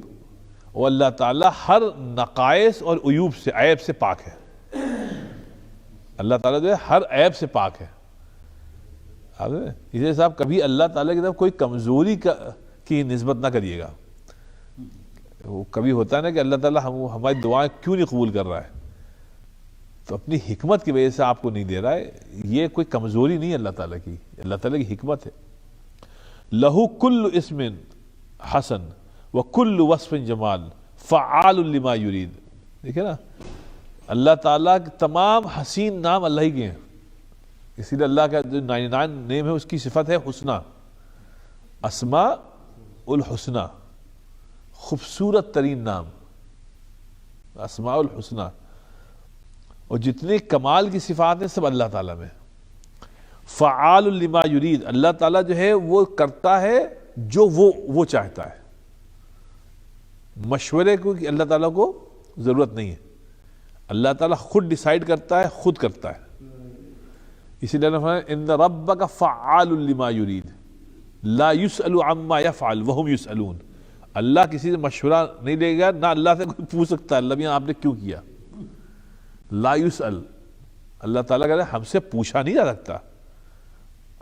اور اللہ تعالیٰ ہر نقائص اور عیوب سے، عیب سے پاک ہے. اللہ تعالیٰ جو ہے ہر عیب سے پاک ہے. اسے صاحب کبھی اللہ تعالیٰ کی طرف کوئی کمزوری کی نسبت نہ کریے گا. وہ کبھی ہوتا ہے نا کہ اللہ تعالیٰ ہماری دعائیں کیوں نہیں قبول کر رہا ہے، تو اپنی حکمت کی وجہ سے آپ کو نہیں دے رہا ہے. یہ کوئی کمزوری نہیں ہے اللہ تعالیٰ کی، اللہ تعالیٰ کی حکمت ہے. لہو کل اسم حسن وکل وصف جمال فعال لما یرید. دیکھیں نا اللہ تعالیٰ کے تمام حسین نام اللہ ہی کے ہیں، اسی لیے اللہ کا جو 99 نیم ہے اس کی صفت ہے حسنہ، اسماء الحسنہ، خوبصورت ترین نام اسماء الحسنہ. اور جتنے کمال کی صفات ہیں سب اللہ تعالیٰ میں. فعال لما یرید، اللہ تعالیٰ جو ہے وہ کرتا ہے جو وہ چاہتا ہے. مشورے کو کہ اللہ تعالیٰ کو ضرورت نہیں ہے، اللہ تعالیٰ خود ڈیسائیڈ کرتا ہے، خود کرتا ہے. اسی لیے فرمایا ان ربک فعال لما یرید لا یسأل عما یفعل وهم یسألون. اللہ کسی سے مشورہ نہیں لے گا، نہ اللہ سے کوئی پوچھ سکتا ہے اللہ بھی آپ نے کیوں کیا. لا یسأل، اللہ تعالیٰ کہتا ہے ہم سے پوچھا نہیں جا سکتا.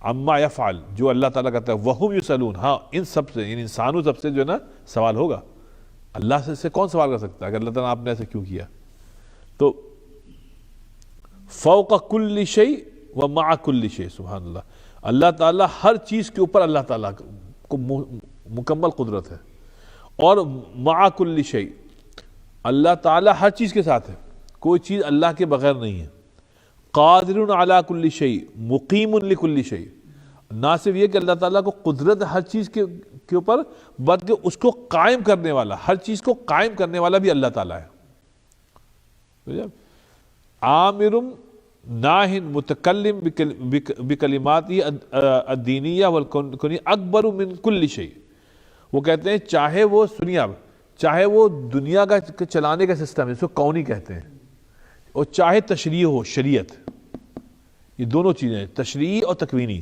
عما یفعل، جو اللہ تعالیٰ کہتا ہے، وهم یسألون، ہاں ان سب سے، ان انسانوں سب سے جو ہے نا سوال ہوگا. اللہ سے کون سوال کر سکتا ہے کہ اللہ تعالیٰ آپ نے ایسے کیوں کیا. تو فوق کل شیء ومع کل شیء، سبحان اللہ. اللہ تعالیٰ ہر چیز کے اوپر اللہ تعالیٰ کو مکمل قدرت ہے. اور مع کل شیء، اللہ تعالیٰ ہر چیز کے ساتھ ہے، کوئی چیز اللہ کے بغیر نہیں ہے. قادر علی کل شیء مقیم لکل شیء، نہ صرف یہ کہ اللہ تعالیٰ کو قدرت ہر چیز کے اوپر، بلکہ اس کو قائم کرنے والا، ہر چیز کو قائم کرنے والا بھی اللہ تعالیٰ ہے. عامر ناہ متکلم بکلماتی الدینیہ والکونیہ اکبر من کل شیء. وہ کہتے ہیں چاہے وہ، سنیے اب، چاہے وہ دنیا کا چلانے کا سسٹم ہے، اس کو کونی کہتے ہیں، اور چاہے تشریع ہو، شریعت، یہ دونوں چیزیں، تشریعی اور تکوینی.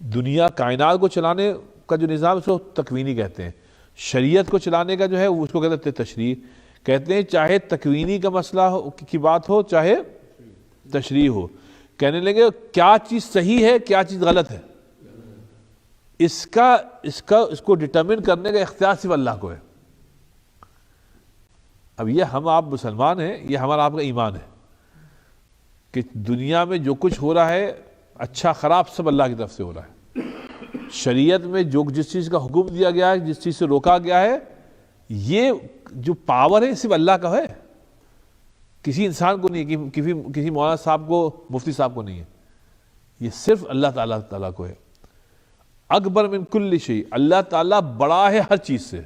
دنیا کائنات کو چلانے کا جو نظام اس کو تکوینی کہتے ہیں، شریعت کو چلانے کا جو ہے اس کو کہتے ہیں تشریع. کہتے ہیں چاہے تکوینی کا مسئلہ کی بات ہو چاہے تشریع ہو، کہنے لگے کیا چیز صحیح ہے کیا چیز غلط ہے، اس کو ڈٹرمن کرنے کا اختیار صرف اللہ کو ہے. اب یہ ہم آپ مسلمان ہیں، یہ ہمارا آپ کا ایمان ہے کہ دنیا میں جو کچھ ہو رہا ہے اچھا خراب سب اللہ کی طرف سے ہو رہا ہے. شریعت میں جس چیز کا حکم دیا گیا ہے، جس چیز سے روکا گیا ہے، یہ جو پاور ہے صرف اللہ کا ہے، کسی انسان کو نہیں، کسی مولانا صاحب کو، مفتی صاحب کو نہیں ہے، یہ صرف اللہ تعالیٰ کو ہے. اکبر من کل شیء، اللہ تعالیٰ بڑا ہے ہر چیز سے.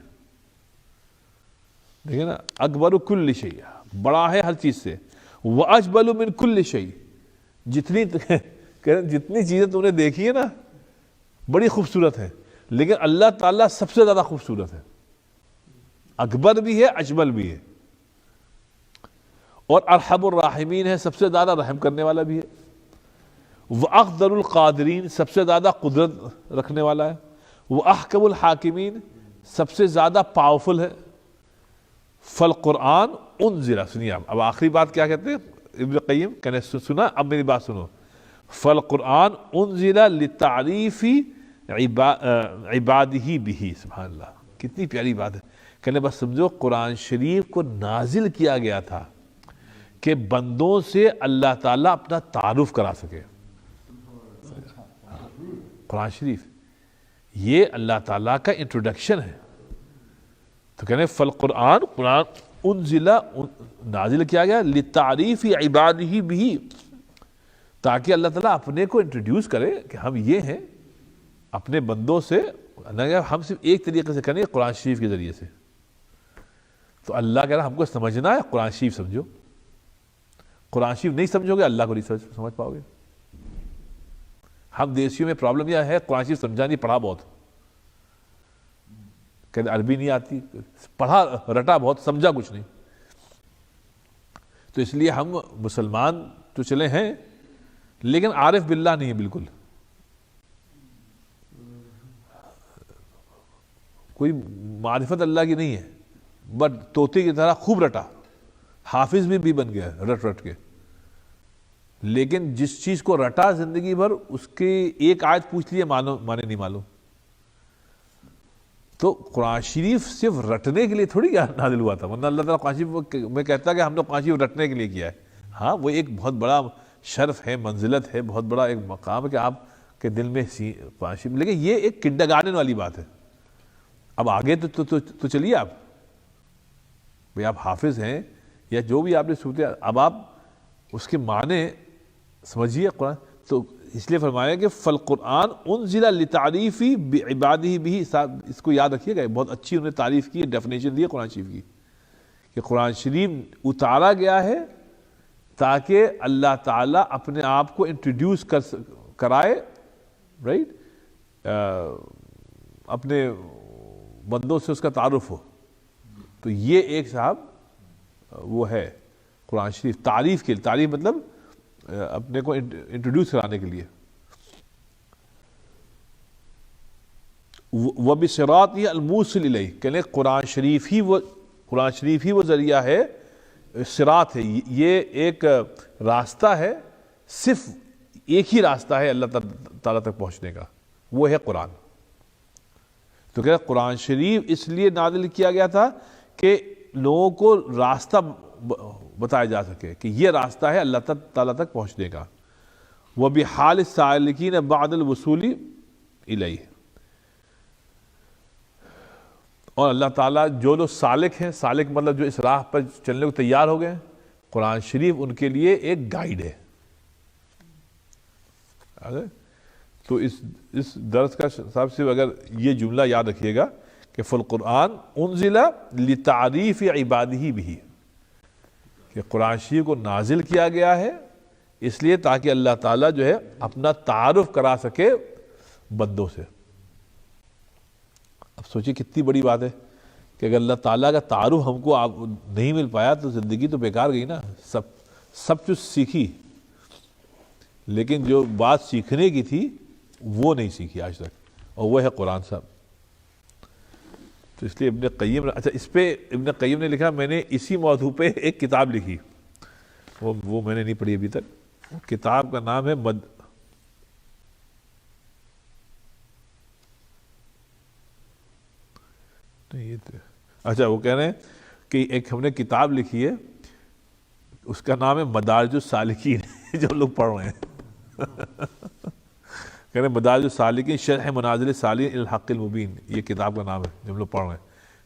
دیکھیں نا، اکبر کل شیء، بڑا ہے ہر چیز سے. واجبل من کل شیء، جتنی چیزیں تم نے دیکھی ہیں نا بڑی خوبصورت ہیں، لیکن اللہ تعالیٰ سب سے زیادہ خوبصورت ہے، اکبر بھی ہے اجمل بھی ہے. اور ارحم الراحمین ہے، سب سے زیادہ رحم کرنے والا بھی ہے، واقدر القادرین سب سے زیادہ قدرت رکھنے والا ہے، واحکم الحاکمین سب سے زیادہ پاورفل ہے۔ فالقرآن انزل، سنیے اب آخری بات کیا کہتے ہیں ابن قیم، کہنے سنا اب میری بات سنو، فالقرآن انزل لتعریف عبادہ بہ، سبحان اللہ، کتنی پیاری بات ہے، کہنے بس سمجھو قرآن شریف کو نازل کیا گیا تھا کہ بندوں سے اللہ تعالیٰ اپنا تعارف کرا سکے۔ قرآن شریف یہ اللہ تعالیٰ کا انٹروڈکشن ہے، تو کہنے فالقرآن، قرآن انزل نازل کیا گیا لتعریف عبادہ بہ، تاکہ اللہ تعالیٰ اپنے کو انٹروڈیوس کرے کہ ہم یہ ہیں اپنے بندوں سے، ہم صرف ایک طریقے سے کریں قرآن شریف کے ذریعے سے۔ تو اللہ کہہ رہا ہم کو سمجھنا ہے، قرآن شریف سمجھو، قرآن شریف نہیں سمجھو گے اللہ کو نہیں سمجھ پاؤ گے۔ ہم دیسیوں میں پرابلم یہ ہے قرآن شریف سمجھا نہیں، پڑھا بہت، کہتے عربی نہیں آتی، پڑھا رٹا بہت، سمجھا کچھ نہیں۔ تو اس لیے ہم مسلمان تو چلے ہیں لیکن عارف باللہ نہیں ہے، بالکل کوئی معرفت اللہ کی نہیں ہے، بٹ طوطے کی طرح خوب رٹا، حافظ بھی بن گیا رٹ رٹ کے، لیکن جس چیز کو رٹا زندگی بھر اس کی ایک آیت پوچھ لیے مانے نہیں معلوم۔ تو قرآن شریف صرف رٹنے کے لیے تھوڑی نازل ہوا تھا، ورنہ اللہ تعالیٰ قرآن شریف میں کہتا ہے کہ ہم نے قرآن شریف رٹنے کے لیے کیا ہے۔ ہاں وہ ایک بہت بڑا شرف ہے، منزلت ہے، بہت بڑا ایک مقام ہے کہ آپ کے دل میں قرآن شریف، لیکن یہ ایک کنڈرگارٹن والی بات ہے۔ اب آگے تو چلیے آپ بھئی آپ حافظ ہیں یا جو بھی آپ نے سوچا، اب آپ اس کے معنی سمجھیے قرآن، تو اس لیے فرمایا کہ فالقرآن انزل لتعریف عبادہ بہ، اس کو یاد رکھیے گا، بہت اچھی انہوں نے تعریف کی، ڈیفینیشن دی ہے قرآن شریف کی، کہ قرآن شریف اتارا گیا ہے تاکہ اللہ تعالیٰ اپنے آپ کو انٹروڈیوس کرائے، رائٹ، اپنے بندوں سے اس کا تعارف ہو۔ تو یہ ایک صاحب وہ ہے قرآن شریف، تعریف کے لیے، تعریف مطلب اپنے کو انٹروڈیوس کرانے کے لیے۔ وَبِصِرَاطِهِ الْمُوصِلِ إِلَيْهِ، کہنے قرآن شریف ہی وہ ذریعہ ہے، صراط ہے، یہ ایک راستہ ہے، صرف ایک ہی راستہ ہے اللہ تعالیٰ تک پہنچنے کا، وہ ہے قرآن۔ تو کہ قرآن شریف اس لیے نازل کیا گیا تھا کہ لوگوں کو راستہ بتایا جا سکے کہ یہ راستہ ہے اللہ تعالیٰ تک پہنچنے کا۔ وَبِحَالِ السَّالِكِينَ بَعْدَ الْوُصُولِ إِلَيْهِ، اور اللہ تعالیٰ جو لوگ سالک ہیں، سالک مطلب جو اس راہ پر چلنے کو تیار ہو گئے، قرآن شریف ان کے لیے ایک گائیڈ ہے۔ تو اس درس کا حساب سے اگر یہ جملہ یاد رکھیے گا کہ فالقرآن انزل لتعریف عبادہ بہ، کہ قرآن شریف کو نازل کیا گیا ہے اس لیے تاکہ اللہ تعالیٰ جو ہے اپنا تعارف کرا سکے بندوں سے۔ اب سوچیے کتنی بڑی بات ہے کہ اگر اللہ تعالیٰ کا تعارف ہم کو نہیں مل پایا تو زندگی تو بیکار گئی نا، سب کچھ سیکھی لیکن جو بات سیکھنے کی تھی وہ نہیں سیکھی آج تک، اور وہ ہے قرآن صاحب۔ تو اس لیے ابن قیم، اچھا اس پہ ابن قیم نے لکھا، میں نے اسی موضوع پہ ایک کتاب لکھی، وہ میں نے نہیں پڑھی ابھی تک، کتاب کا نام ہے اچھا وہ کہہ رہے ہیں کہ ایک ہم نے کتاب لکھی ہے اس کا نام ہے مدارج السالکین، جو لوگ پڑھ رہے ہیں کہہ رہے ہیں مدارج السالکین شرح منازل السالکین الی الحق المبین، یہ کتاب کا نام ہے جو ہم لوگ پڑھ رہے ہیں۔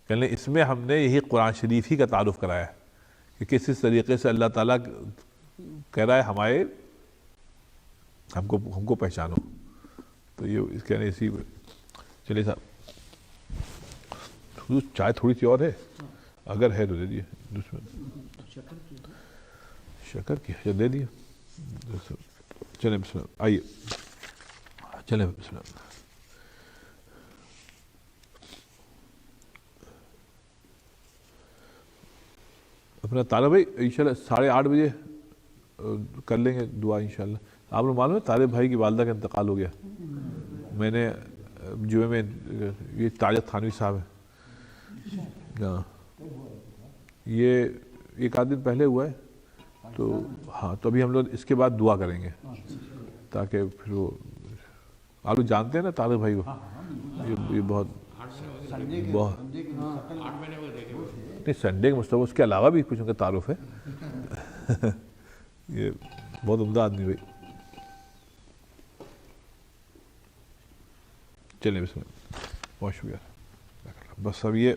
کہہ رہے ہیں اس میں ہم نے یہی قرآن شریف ہی کا تعارف کرایا ہے کہ کس طریقے سے اللہ تعالیٰ کہہ رہا ہے ہم کو پہچانو۔ تو یہ کہہ رہے ہیں اسی چلیے صاحب چائے تھوڑی سی اور ہے، اگر ہے تو دے دیے، شکر کی دے دیے، چلیں بسم اللہ، آئیے چلیں بسم اللہ۔ اپنا طالب بھائی انشاءاللہ 8:30 بجے کر لیں گے دعا انشاءاللہ. آپ لوگ معلوم ہے طالب بھائی کی والدہ کا انتقال ہو گیا. میں نے جمعے میں یہ تاجت تھانوی صاحب ہے, ہاں یہ 1 آدھ دن پہلے ہوا ہے. تو ہاں تو ابھی ہم لوگ اس کے بعد دعا کریں گے تاکہ پھر وہ آپ لوگ جانتے ہیں نا طالب بھائی کو, یہ بہت نہیں سنڈے کے مستقبل اس کے علاوہ بھی کچھ ان کا تعارف ہے. یہ بہت عمدہ آدمی بھائی. چلیں بسم اللہ, بہت شکریہ. بس اب یہ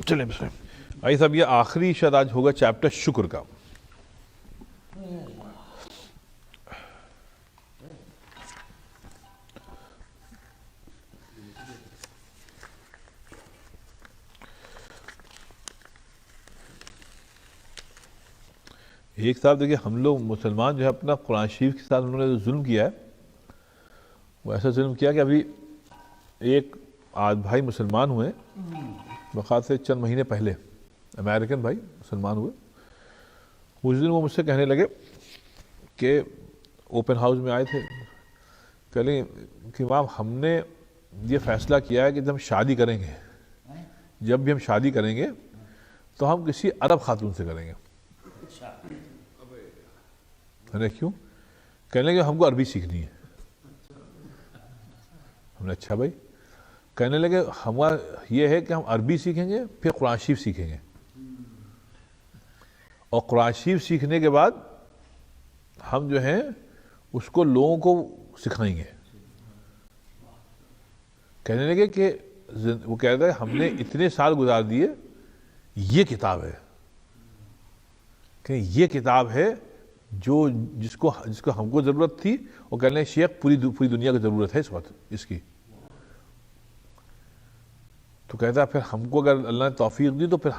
چلیں بسم اللہ. آئیے صاحب, یہ آخری شاید آج ہوگا چیپٹر شکر کا. ایک صاحب دیکھیے, ہم لوگ مسلمان جو ہے اپنا قرآن شریف کے ساتھ انہوں نے جو ظلم کیا ہے وہ ایسا ظلم کیا کہ ابھی ایک بھائی مسلمان ہوئے بخار سے چند مہینے پہلے, امریکن بھائی مسلمان ہوئے. اس دن وہ مجھ سے کہنے لگے کہ اوپن ہاؤس میں آئے تھے, کہہ لیں کہ امام ہم نے یہ فیصلہ کیا ہے کہ جب ہم شادی کریں گے, جب بھی ہم شادی کریں گے تو ہم کسی عرب خاتون سے کریں گے. کیوں؟ کہنے لگے ہم کو عربی سیکھنی ہے. ہم نے اچھا بھائی. کہنے لگے ہمارا یہ ہے کہ ہم عربی سیکھیں گے پھر قرآن شریف سیکھیں گے, اور قرآن شریف سیکھنے کے بعد ہم جو ہیں اس کو لوگوں کو سکھائیں گے. کہنے لگے کہ وہ کہہ رہے ہم نے اتنے سال گزار دیے, یہ کتاب ہے کہ یہ کتاب ہے جو جس کو ہم کو ضرورت تھی, اور کہنے لگے شیخ پوری دنیا کی ضرورت ہے اس وقت اس کی. تو کہتا ہے پھر ہم کو اگر اللہ نے توفیق دی تو پھر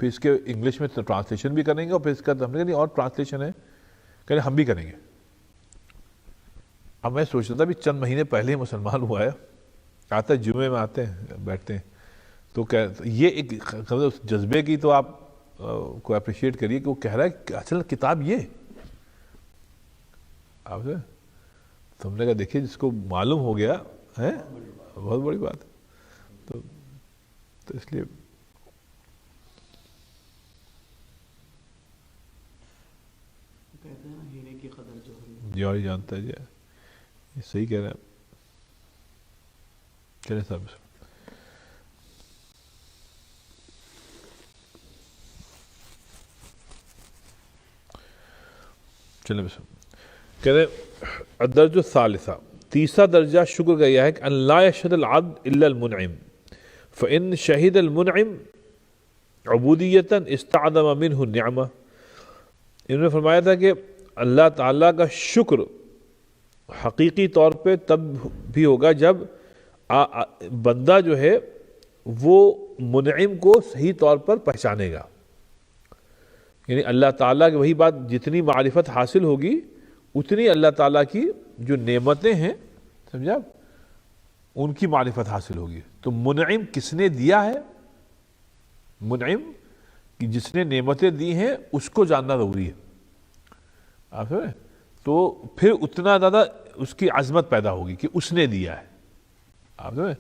اس کے انگلش میں ٹرانسلیشن بھی کریں گے, اور پھر اس کا ہم نے کہا اور ٹرانسلیشن ہے, کہنے ہم بھی کریں گے. اب میں سوچ رہا تھا بھی چند مہینے پہلے ہی مسلمان ہوا ہے, آتا ہے جمعے میں آتے ہیں بیٹھتے ہیں, تو یہ ایک جذبے کی تو آپ کو اپریشیٹ کریے کہ وہ کہہ رہا ہے کہ اصل کتاب یہ آپ سے تم نے کہا دیکھیے جس کو معلوم ہو گیا ہے بہت بڑی بات ہے. تو اس لیے جوہری جانتا ہے جی, یہ صحیح کہہ رہے ہیں. چلے صاحب چلے بس کہہ رہے الدرجہ الثالثہ, تیسرا درجہ شکر کا یہ ہے کہ ان لا یشهد العبد الا المنعم فان شهد المنعم عبودیتا استعظم منه النعمہ. انہوں نے فرمایا تھا کہ اللہ تعالیٰ کا شکر حقیقی طور پہ تب بھی ہوگا جب بندہ جو ہے وہ منعم کو صحیح طور پر پہچانے گا. یعنی اللہ تعالیٰ کی وہی بات, جتنی معرفت حاصل ہوگی اتنی اللہ تعالیٰ کی جو نعمتیں ہیں سمجھا ان کی معرفت حاصل ہوگی. تو منعم کس نے دیا ہے, منعم جس نے نعمتیں دی ہیں اس کو جاننا ضروری ہے. آپ سمجھے, تو پھر اتنا زیادہ اس کی عظمت پیدا ہوگی کہ اس نے دیا ہے. آپ سمجھے,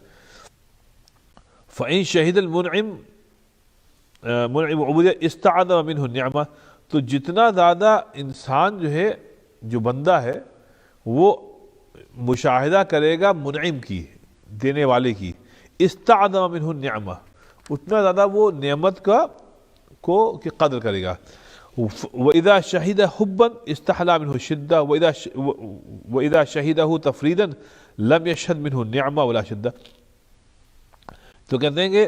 فَإِن شَهِدَ الْمُنْعِمُ عبودیت استعظم منہ النعمہ. تو جتنا زیادہ انسان جو ہے جو بندہ ہے وہ مشاہدہ کرے گا منعم کی, دینے والے کی, استعظم منہ النعمہ, اتنا زیادہ وہ نعمت کی قدر کرے گا. وَإِذَا شَهِدَ حُبًّا اسْتَحْلَى مِنْهُ الشِّدَّةَ وَإِذَا شَهِدَهُ تَفْرِيدًا لَمْ يَشْهَدْ مِنْهُ النِّعْمَةَ وَلَا شِدَّةَ. تو کہتے ہیں کہ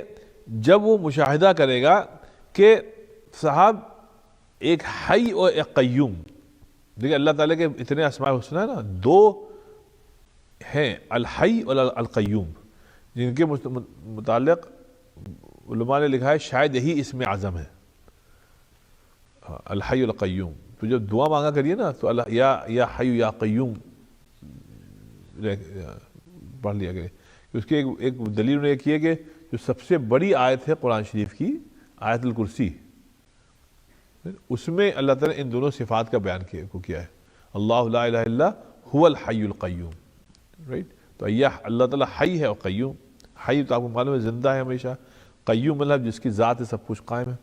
جب وہ مشاہدہ کرے گا کہ صاحب ایک حی اور ایک قیوم, دیکھیں اللہ تعالیٰ کے اتنے اسماء الحسنی ہیں نا, دو ہیں الحی اور القیوم, جن کے متعلق علماء نے لکھا ہے شاید یہی اسم اعظم ہے, الحی القیوم. تو جب دعا مانگا کریے نا تو یا حی یا قیوم پڑھ لیا کرے اس کی ایک دلیل انہوں نے ایک ہے کہ جو سب سے بڑی آیت ہے قرآن شریف کی آیت الکرسی، اس میں اللہ تعالیٰ نے ان دونوں صفات کا بیان کیا ہے، اللہ لا الہ الا هو الحی القیوم، رائٹ؟ تو اللہ تعالیٰ حی ہے اور قیوم. حی تو آپ کو معلوم ہے زندہ ہے ہمیشہ، قیوم مطلب جس کی ذات ہے سب کچھ قائم ہے.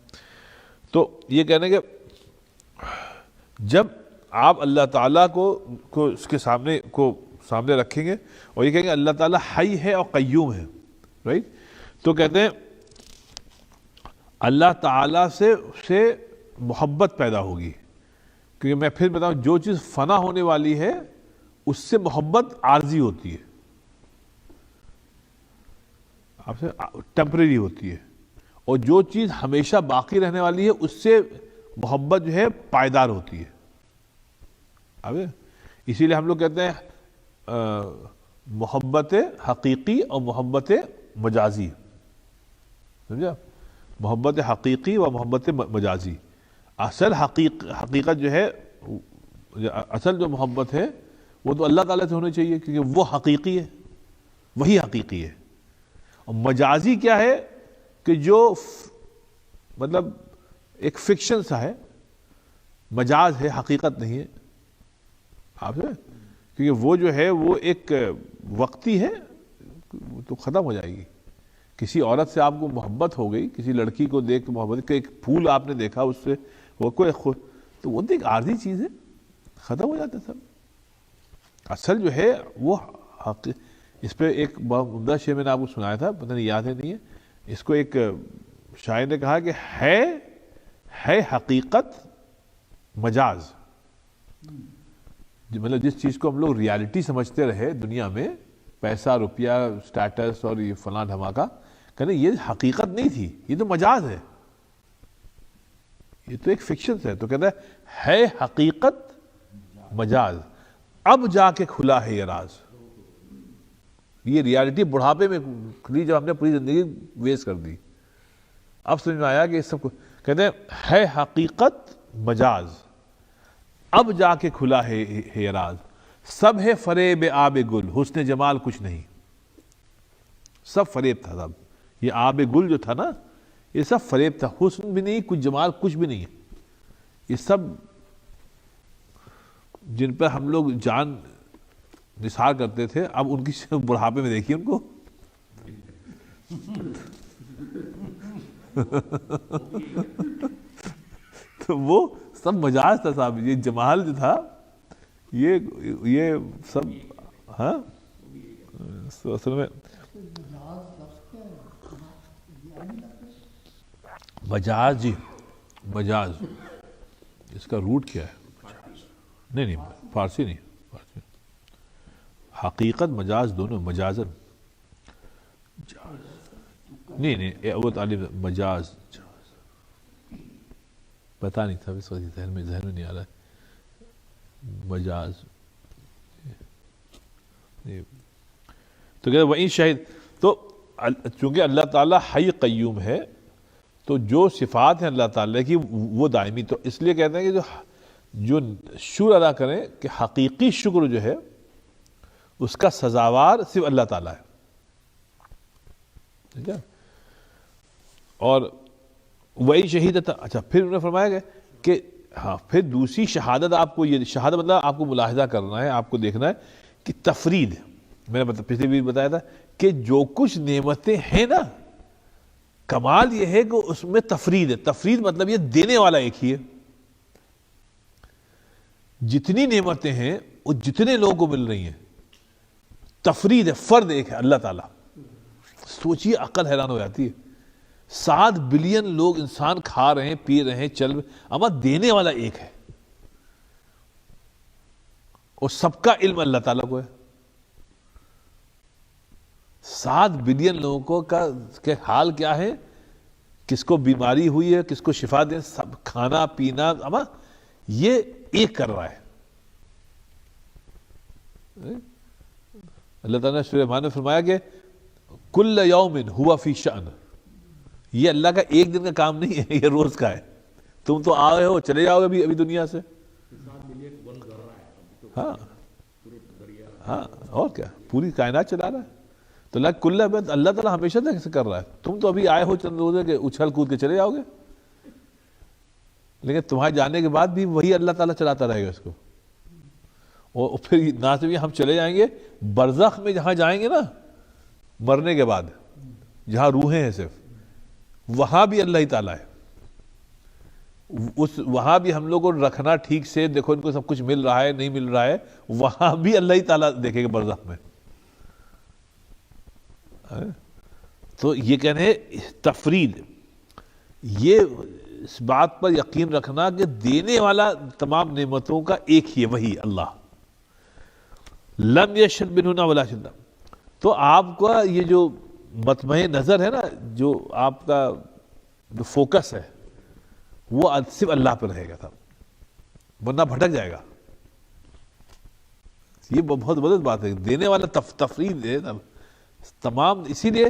تو یہ کہنے کہ جب آپ اللہ تعالیٰ کو اس کے سامنے رکھیں گے اور یہ کہیں گے اللہ تعالیٰ حی ہے اور قیوم ہے، رائٹ؟ تو کہتے ہیں اللہ تعالیٰ سے محبت پیدا ہوگی، کیونکہ میں پھر بتاؤں جو چیز فنا ہونے والی ہے اس سے محبت عارضی ہوتی ہے، آپ سے ٹیمپریری ہوتی ہے، اور جو چیز ہمیشہ باقی رہنے والی ہے اس سے محبت جو ہے پائیدار ہوتی ہے. اب اسی لیے ہم لوگ کہتے ہیں محبت حقیقی اور محبت مجازی، سمجھا؟ محبت حقیقی و محبت مجازی. اصل حقیقت جو ہے، اصل جو محبت ہے وہ تو اللہ تعالیٰ سے ہونی چاہیے کیونکہ وہ حقیقی ہے، وہی حقیقی ہے. اور مجازی کیا ہے کہ جو مطلب ایک فکشن سا ہے، مجاز ہے، حقیقت نہیں ہے آپ سے، کیونکہ وہ جو ہے وہ ایک وقتی ہے، وہ تو ختم ہو جائے گی. کسی عورت سے آپ کو محبت ہو گئی، کسی لڑکی کو دیکھ کے محبت، ایک پھول آپ نے دیکھا اس سے وہ کوئی تو وہ تو ایک عارضی چیز ہے، ختم ہو جاتا سب. اصل جو ہے وہ اس پہ ایک بہت عمدہ شعر میں نے آپ کو سنایا تھا، پتہ نہیں یاد ہے نہیں ہے، اس کو ایک شاعر نے کہا کہ ہے حقیقت مجاز، مطلب جس چیز کو ہم لوگ ریالٹی سمجھتے رہے دنیا میں، پیسہ روپیہ سٹیٹس اور یہ فلاں دھماکہ، کہنے یہ حقیقت نہیں تھی، یہ تو مجاز ہے، یہ تو ایک فکشن ہے. تو کہتا ہے حقیقت مجاز، اب جا کے کھلا ہے یہ راز. یہ ریالٹی بڑھاپے میں کھلی جب ہم نے پوری زندگی ویسٹ کر دی، اب سمجھ میں آیا کہ اس سب کو کہتے ہیں ہے حقیقت مجاز، اب جا کے کھلا ہے یہ راز. سب ہے فریب آب گل، حسن جمال کچھ نہیں. سب فریب تھا سب، یہ آب گل جو تھا نا یہ سب فریب تھا، حسن بھی نہیں، کچھ جمال کچھ بھی نہیں ہے. یہ سب جن پر ہم لوگ جان نثار کرتے تھے، اب ان کی بڑھاپے میں دیکھیے ان کو. تو وہ سب مجاز تھا صاحب. یہ جمال جو تھا یہ سب، ہاں اصل میں مجاز، جی مجاز اس کا روٹ کیا ہے؟ نہیں فارسی نہیں، فارسی حقیقت مجاز دونوں، مجازن نہیں وہ تعلیم مجاز پتہ نہیں تھا، اس وقت ذہن میں نہیں آ رہا ہے. مجاز تو کہتے وہیں شہید. تو چونکہ اللہ تعالیٰ حی قیوم ہے تو جو صفات ہیں اللہ تعالیٰ کی وہ دائمی، تو اس لیے کہتے ہیں کہ جو شکر ادا کریں کہ حقیقی شکر جو ہے اس کا سزاوار صرف اللہ تعالیٰ ہے، ٹھیک ہے. اور وہی شہید تھا. اچھا پھر انہوں نے فرمایا کہ ہاں پھر دوسری شہادت، آپ کو یہ شہادت مطلب آپ کو ملاحظہ کرنا ہے، آپ کو دیکھنا ہے کہ تفرید، میں نے پچھلی بھی بتایا تھا کہ جو کچھ نعمتیں ہیں نا، کمال یہ ہے کہ اس میں تفرید ہے. تفرید مطلب یہ دینے والا ایک ہی ہے. جتنی نعمتیں ہیں وہ جتنے لوگوں کو مل رہی ہیں، تفرید ہے، فرد ایک ہے اللہ تعالیٰ. سوچیے عقل حیران ہو جاتی ہے. 7 بلین لوگ انسان کھا رہے ہیں، پی رہے ہیں، چل رہے ہیں، اما دینے والا ایک ہے، اور سب کا علم اللہ تعالیٰ کو ہے. 7 بلین لوگوں کے حال کیا ہے، کس کو بیماری ہوئی ہے، کس کو شفا دیں، سب کھانا پینا، اما یہ ایک کر رہا ہے. اللہ تعالیٰ نے سورہ رحمان میں فرمایا کہ کل یوم ہوا فی شأن، یہ اللہ کا ایک دن کا کام نہیں ہے، یہ روز کا ہے. تم تو آئے ہو چلے جاؤ گے ابھی دنیا سے. ہاں اور کیا، پوری کائنات چلا رہا ہے. تو اللہ تعالیٰ ہمیشہ تک کر رہا ہے. تم تو ابھی آئے ہو چند روزے کے اچھل کود کے چلے جاؤ گے, لیکن تمہارے جانے کے بعد بھی وہی اللہ تعالیٰ چلاتا رہے گا اس کو. اور پھر نہ صرف یہ ہم چلے جائیں گے, برزخ میں جہاں جائیں گے نا مرنے کے بعد, جہاں روحیں ہیں صرف, وہاں بھی اللہ ہی تعالیٰ ہے. وہاں بھی ہم لوگ کو رکھنا ٹھیک سے, دیکھو ان کو سب کچھ مل رہا ہے نہیں مل رہا ہے, وہاں بھی اللہ ہی تعالیٰ دیکھے گا برزخ میں. تو یہ کہنے تفرید, یہ اس بات پر یقین رکھنا کہ دینے والا تمام نعمتوں کا ایک ہی ہے, وہی اللہ. لم یشد بنہنا ولا شدہ. تو آپ کا یہ جو مطمع نظر ہے نا, جو آپ کا جو فوکس ہے, وہ صرف اللہ پہ رہے گا تھا, ورنہ بھٹک جائے گا. یہ بہت غلط بات ہے. دینے والا تفرید ہے تمام. اسی لیے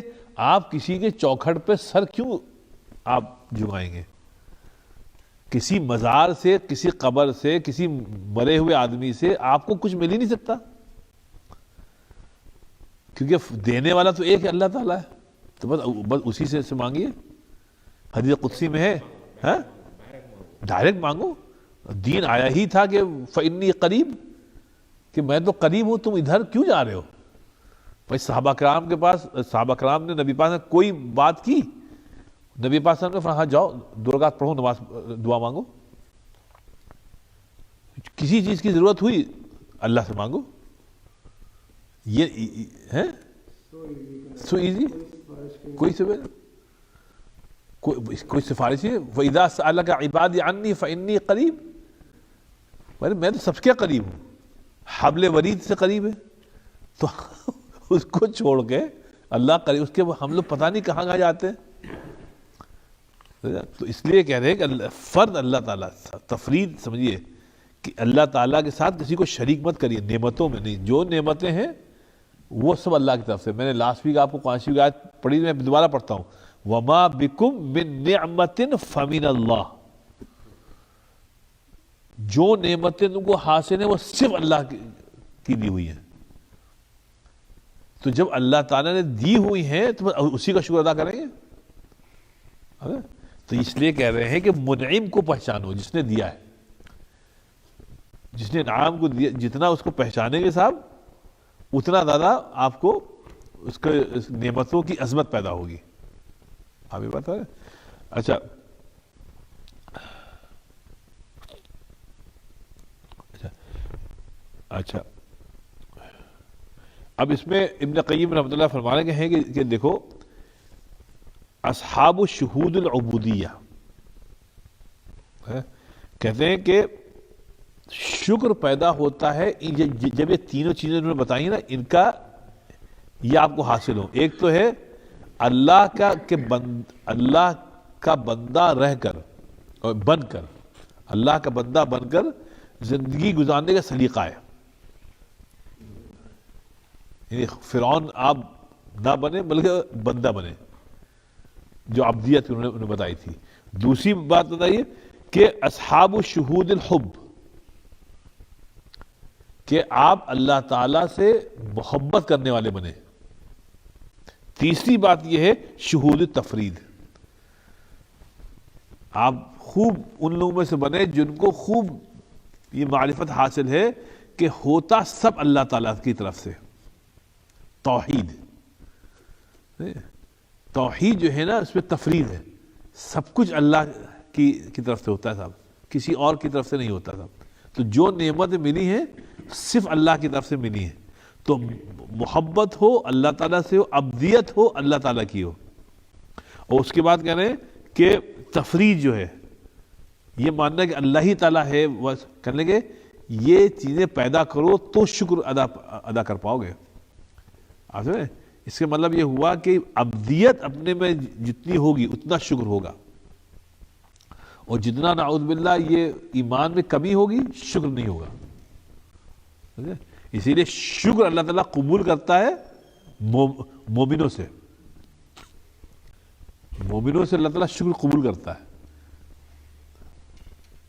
آپ کسی کے چوکھٹ پہ سر کیوں آپ جھکائیں گے؟ کسی مزار سے, کسی قبر سے, کسی مرے ہوئے آدمی سے آپ کو کچھ مل ہی نہیں سکتا, کیونکہ دینے والا تو ایک ہے, اللہ تعالیٰ ہے. تو بس اسی سے مانگیے. حدیث قدسی میں ہے, ہاں ڈائریکٹ مانگو. دین آیا ہی تھا کہ فإنی قریب, کہ میں تو قریب ہوں, تم ادھر کیوں جا رہے ہو؟ بھائی صحابہ کرام کے پاس, صحابہ کرام نے نبی پاک نے کوئی بات کی, نبی پاک صلی اللہ علیہ وسلم نے ہاں جاؤ 2 رکعت پڑھو, نماز دعا مانگو. کسی چیز کی ضرورت ہوئی اللہ سے مانگو. یہ ہے سو ایزی. کوئی سفارش ہے. وَإِذَا سَأَلَكَ عِبَادِي عَنِّي فَإِنِّي قَرِيب, میں تو سب کے قریب ہوں, حبل ورید سے قریب ہے. تو اس کو چھوڑ کے اللہ قریب, اس کے ہم لوگ پتہ نہیں کہاں کہاں جاتے ہیں. تو اس لیے کہہ رہے ہیں کہ فرد اللہ تعالیٰ, تفرید سمجھیے کہ اللہ تعالیٰ کے ساتھ کسی کو شریک مت کریے نعمتوں میں. نہیں, جو نعمتیں ہیں وہ سب اللہ کی طرف سے. میں نے لاسٹ ویک آپ کو 5ویں آیت پڑھی, میں دوبارہ پڑھتا ہوں. وَمَا بِكُم مِّن نِعْمَةٍ فَمِنَ اللَّهِ. جو نعمتیں تم کو حاصل ہیں وہ صرف اللہ کی دی ہوئی ہیں. تو جب اللہ تعالیٰ نے دی ہوئی ہیں تو اسی کا شکر ادا کریں گے. تو اس لیے کہہ رہے ہیں کہ منعم کو پہچانو, جس نے دیا ہے, جس نے انعام کو دیا, جتنا اس کو پہچانیں گے صاحب اتنا زیادہ آپ کو اس کے نعمتوں کی عظمت پیدا ہوگی. آپ یہ بات ہے. اچھا اب اس میں ابن قیم رحمۃ اللہ فرمانے کے ہیں کہ دیکھو اصحاب الشہود العبودیہ کہتے ہیں کہ شکر پیدا ہوتا ہے جب یہ تینوں چیزیں انہوں نے بتائی نا, ان کا یہ آپ کو حاصل ہو. ایک تو ہے اللہ کا بندہ رہ کر اور بن کر, اللہ کا بندہ بن کر زندگی گزارنے کا سلیقہ ہے. یعنی فرعون آپ نہ بنے بلکہ بندہ بنے, جو عبدیت انہوں نے بتائی تھی. دوسری بات بتائیے کہ اصحاب الشہود الحب, کہ آپ اللہ تعالیٰ سے محبت کرنے والے بنے. تیسری بات یہ ہے شہود التفرید, آپ خوب ان لوگوں میں سے بنے جن کو خوب یہ معرفت حاصل ہے کہ ہوتا سب اللہ تعالیٰ کی طرف سے. توحید جو ہے نا اس میں تفرید ہے, سب کچھ اللہ کی طرف سے ہوتا ہے صاحب, کسی اور کی طرف سے نہیں ہوتا صاحب. تو جو نعمتیں ملی ہیں صرف اللہ کی طرف سے ملی ہیں. تو محبت ہو اللہ تعالیٰ سے ہو, عبدیت ہو اللہ تعالیٰ کی ہو. اور اس کے بعد کہہ رہے ہیں کہ تفرید جو ہے یہ ماننا کہ اللہ ہی تعالیٰ ہے, بس کرنے کے یہ چیزیں پیدا کرو تو شکر ادا کر پاؤ گے. اس کا مطلب یہ ہوا کہ عبدیت اپنے میں جتنی ہوگی اتنا شکر ہوگا, اور جتنا نعوذ باللہ یہ ایمان میں کمی ہوگی شکر نہیں ہوگا. اسی لیے شکر اللہ تعالیٰ قبول کرتا ہے مومنوں سے. مومنوں سے اللہ تعالیٰ شکر قبول کرتا ہے.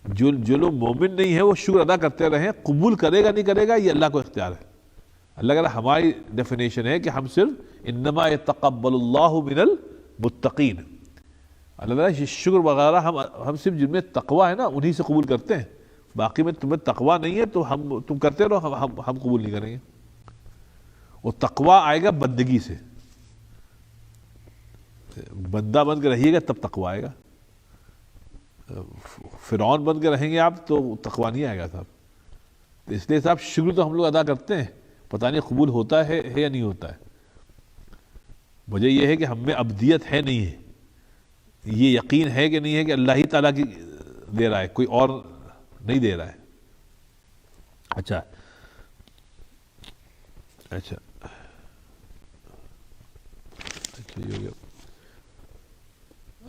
جو لوگ مومن نہیں ہیں وہ شکر ادا کرتے رہیں, قبول کرے گا نہیں کرے گا یہ اللہ کو اختیار ہے. اللہ کہہ رہا ہماری ڈیفینیشن ہے کہ ہم صرف انما یتقبل اللہ من المتقین، اللہ تعالیٰ شکر وغیرہ ہم صرف جن میں تقوی ہے نا انہی سے قبول کرتے ہیں، باقی میں تمہیں تقوی نہیں ہے تو تم کرتے رہو، ہم قبول نہیں کریں گے. وہ تقوی آئے گا بندگی سے، بندہ بن کے رہیے گا تب تقوی آئے گا. فرعون بن کے رہیں گے آپ تو تقوی نہیں آئے گا صاحب. اس لیے صاحب شکر تو ہم لوگ ادا کرتے ہیں، پتہ نہیں قبول ہوتا ہے یا نہیں ہوتا ہے. وجہ یہ ہے کہ ہم میں ابدیت ہے نہیں ہے، یہ یقین ہے کہ نہیں ہے کہ اللہ ہی تعالیٰ کی دے رہا ہے، کوئی اور نہیں دے رہا ہے. اچھا اچھا اچھا یہ ہو گیا.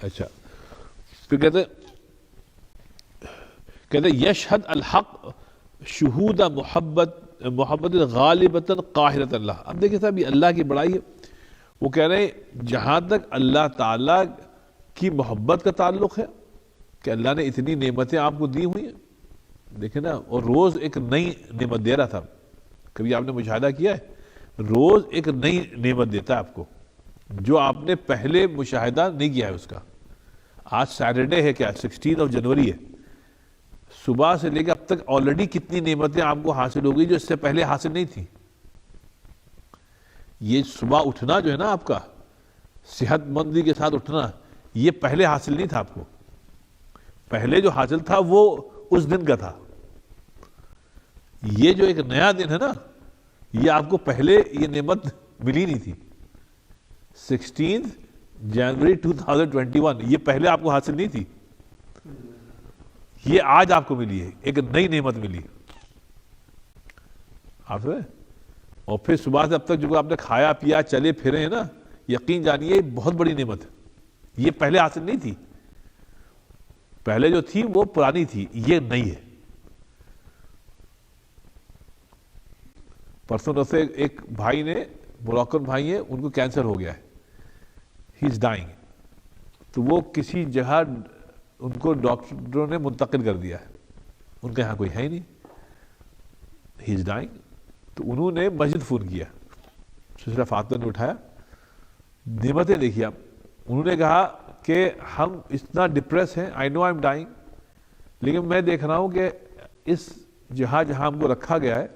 اچھا پھر کہتے یشہد الحق شہود محبت غالبۃ قاہرۃ اللہ. اب دیکھیں صاحب یہ اللہ کی بڑائی ہے. وہ کہہ رہے ہیں جہاں تک اللہ تعالیٰ کی محبت کا تعلق ہے کہ اللہ نے اتنی نعمتیں آپ کو دی ہوئی ہیں، دیکھیں نا، اور روز ایک نئی نعمت دے رہا تھا. کبھی آپ نے مشاہدہ کیا ہے؟ روز ایک نئی نعمت دیتا ہے آپ کو جو آپ نے پہلے مشاہدہ نہیں کیا ہے اس کا. آج سیٹرڈے ہے، کیا 16 جنوری ہے، صبح سے لے کے اب تک آلریڈی کتنی نعمتیں آپ کو حاصل ہو گئی جو اس سے پہلے حاصل نہیں تھی. یہ صبح اٹھنا جو ہے نا آپ کا، صحت مندی کے ساتھ اٹھنا، یہ پہلے حاصل نہیں تھا آپ کو. پہلے جو حاصل تھا وہ اس دن کا تھا. یہ جو ایک نیا دن ہے نا، یہ آپ کو پہلے یہ نعمت ملی نہیں تھی. 16 جنوری 2021 یہ پہلے آپ کو حاصل نہیں تھی، یہ آج آپ کو ملی ہے، ایک نئی نعمت ملی آپ سے. اور پھر صبح سے اب تک جو آپ نے کھایا پیا چلے پھرے ہیں نا، یقین جانیے بہت بڑی نعمت ہے. یہ پہلے حاصل نہیں تھی، پہلے جو تھی وہ پرانی تھی، یہ نئی ہے. پرسوں سے ایک بھائی نے، موراکن بھائی ہیں، ان کو کینسر ہو گیا ہے، ہی از ڈائنگ. تو وہ کسی جگہ ان کو ڈاکٹروں نے منتقل کر دیا ہے، ان کے یہاں کوئی ہے ہی نہیں، ہی از ڈائنگ. تو انہوں نے مسجد فون کیا، سلسلہ فاطمہ نے اٹھایا. نعمتیں دیکھیے آپ. انہوں نے کہا کہ ہم اتنا ڈپریس ہیں، آئی نو آئی ایم ڈائنگ، لیکن میں دیکھ رہا ہوں کہ اس جہاں ہم کو رکھا گیا ہے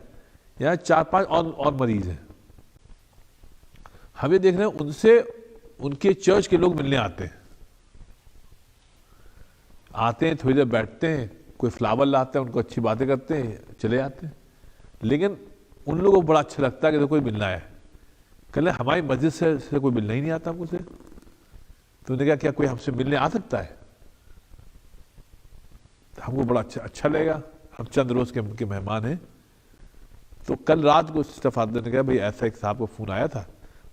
یہاں 4-5 اور مریض ہیں. ہم یہ دیکھ رہے ہیں ان سے ان کے چرچ کے لوگ ملنے آتے ہیں تھوڑی دیر بیٹھتے ہیں، کوئی فلاور لاتے ہیں، ان کو اچھی باتیں کرتے ہیں، چلے جاتے ہیں. لیکن ان لوگوں کو بڑا اچھا لگتا ہے کہ کوئی ملنا ہے. کہلے ہماری مسجد سے کوئی ملنا ہی نہیں آتا ہم کو سے. تو انہوں نے کہا کیا کوئی ہم سے ملنے آ سکتا ہے؟ ہم کو بڑا اچھا لگے گا، ہم چند روز کے مہمان ہیں. تو کل رات کو سسٹر فاطمہ نے کہا بھئی ایسا ایک صاحب کو فون آیا تھا،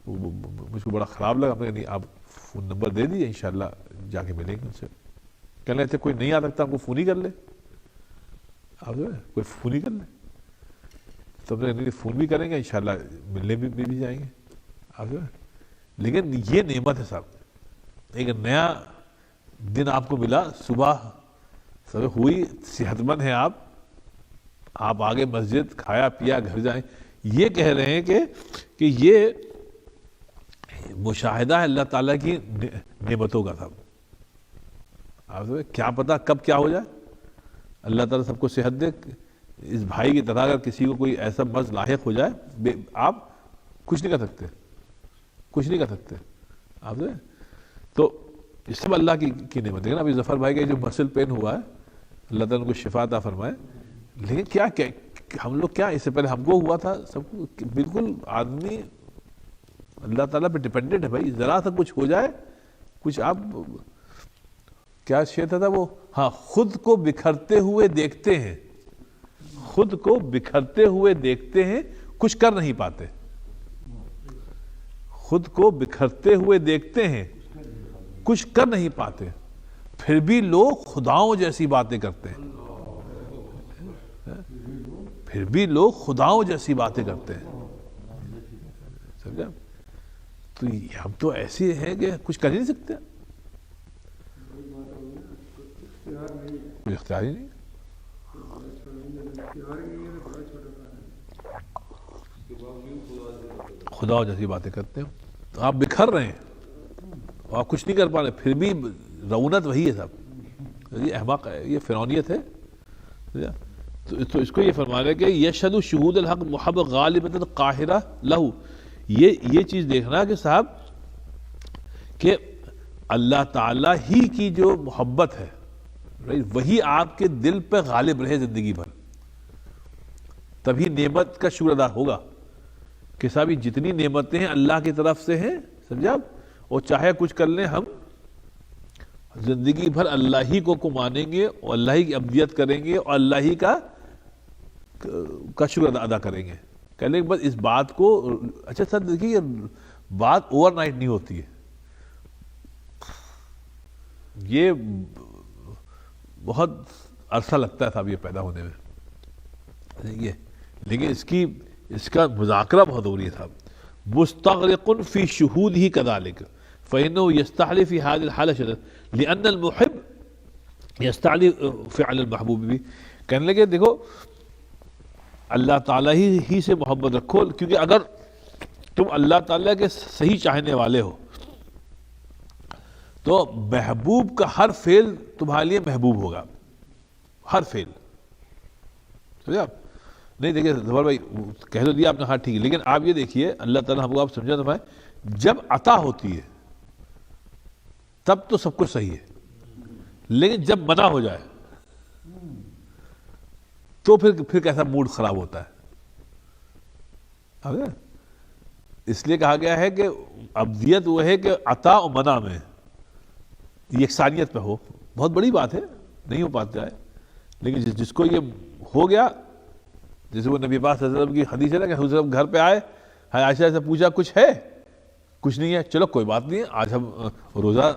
مجھ کو بڑا خراب لگا. میں نے کہا آپ فون نمبر دے دیجیے، انشاءاللہ جا کے ملیں گے ان سے. کہنے تھے کوئی نہیں آ سکتا، ہم کو فون ہی کر لے. آپ کوئی فون ہی کر لیں. تو ہم نے فون بھی کریں گے، انشاءاللہ ملنے بھی جائیں گے. آپ لیکن یہ نعمت ہے صاحب، ایک نیا دن آپ کو ملا. صبح ہوئی، صحت مند ہیں آپ آگے مسجد، کھایا پیا، گھر جائیں. یہ کہہ رہے ہیں کہ یہ مشاہدہ ہے اللہ تعالیٰ کی نعمتوں کا صاحب. آپ کیا پتا کب کیا ہو جائے. اللہ تعالیٰ سب کو صحت دے. اس بھائی کی طرح اگر کسی کو کوئی ایسا مرض لاحق ہو جائے، آپ کچھ نہیں کر سکتے آپ سے. تو اس سب اللہ کی نعمت ہے نا. ابھی ظفر بھائی کا جو مسل پین ہوا ہے، اللہ تعالیٰ ان کو شفا عطا فرمائے. لیکن کیا ہم لوگ کیا اس سے پہلے ہم کو ہوا تھا، سب کو بالکل آدمی اللہ تعالیٰ پہ ڈیپینڈنٹ ہے بھائی. ذرا سا کچھ ہو جائے، کچھ آپ کیا شعر تھا وہ، ہاں، خود کو بکھرتے ہوئے دیکھتے ہیں، کچھ کر نہیں پاتے. خود کو بکھرتے ہوئے دیکھتے ہیں، کچھ کر نہیں پاتے، پھر بھی لوگ خداؤں جیسی باتیں کرتے ہیں. سمجھا؟ تو ہم تو ایسے ہیں کہ کچھ کر ہی نہیں سکتے، کوئی اختیار ہی نہیں. خدا جیسی باتیں کرتے ہیں. تو آپ بکھر رہے ہیں اور آپ کچھ نہیں کر پا رہے, پھر بھی رونت وہی ہے صاحب. یہ احمق ہے, یہ فرعونیت ہے. تو اس کو یہ فرما رہے کہ یشہد شہود الحق محبت غالبۃ قاہرہ لہو. یہ چیز دیکھنا کہ صاحب کہ اللہ تعالیٰ ہی کی جو محبت ہے وہی آپ کے دل پہ غالب رہے زندگی بھر, تبھی نعمت کا شکر ادا ہوگا. کہ صاحب یہ جتنی نعمتیں ہیں اللہ کی طرف سے ہیں, سمجھا آپ, اور چاہے کچھ کر لیں ہم زندگی بھر اللہ ہی کو مانیں گے اور اللہ ہی کی عبدیت کریں گے اور اللہ ہی کا شکر ادا کریں گے. کہنے کہ بس اس بات کو, اچھا سر دیکھیے یہ بات اوور نائٹ نہیں ہوتی ہے, یہ بہت عرصہ لگتا ہے صاحب یہ پیدا ہونے میں, لیکن اس کا مذاکرہ بہت ہو رہی ہے صاحب. مستغرق فی شہود ہی کذالک فإنه يستعلی فی هذه الحالة شدت لأن المحب يستعلی فعل المحبوب بھی. کہنے لگے دیکھو اللہ تعالیٰ ہی سے محبت رکھو, کیونکہ اگر تم اللہ تعالیٰ کے صحیح چاہنے والے ہو تو محبوب کا ہر فعل تمہارے لیے محبوب ہوگا, ہر فعل. سمجھے آپ؟ نہیں دیکھیے ظفر بھائی کہہ تو دیا آپ نے, ہاں ٹھیک ہے, لیکن آپ یہ دیکھیے اللہ تعالیٰ ہم کو آپ سمجھا تو جب عطا ہوتی ہے تب تو سب کچھ صحیح ہے, لیکن جب منع ہو جائے تو پھر کیسا موڈ خراب ہوتا ہے. اس لیے کہا گیا ہے کہ عبدیت وہ ہے کہ عطا و منع میں یکسانیت پہ ہو. بہت بڑی بات ہے, نہیں ہو پاتا ہے, لیکن جس کو یہ ہو گیا, جیسے وہ نبی پاک صلی اللہ علیہ وسلم کی حدیث ہے نا کہ حضرت گھر پہ آئے, عائشہ سے پوچھا کچھ ہے, کچھ نہیں ہے, چلو کوئی بات نہیں ہے, آج ہم روزہ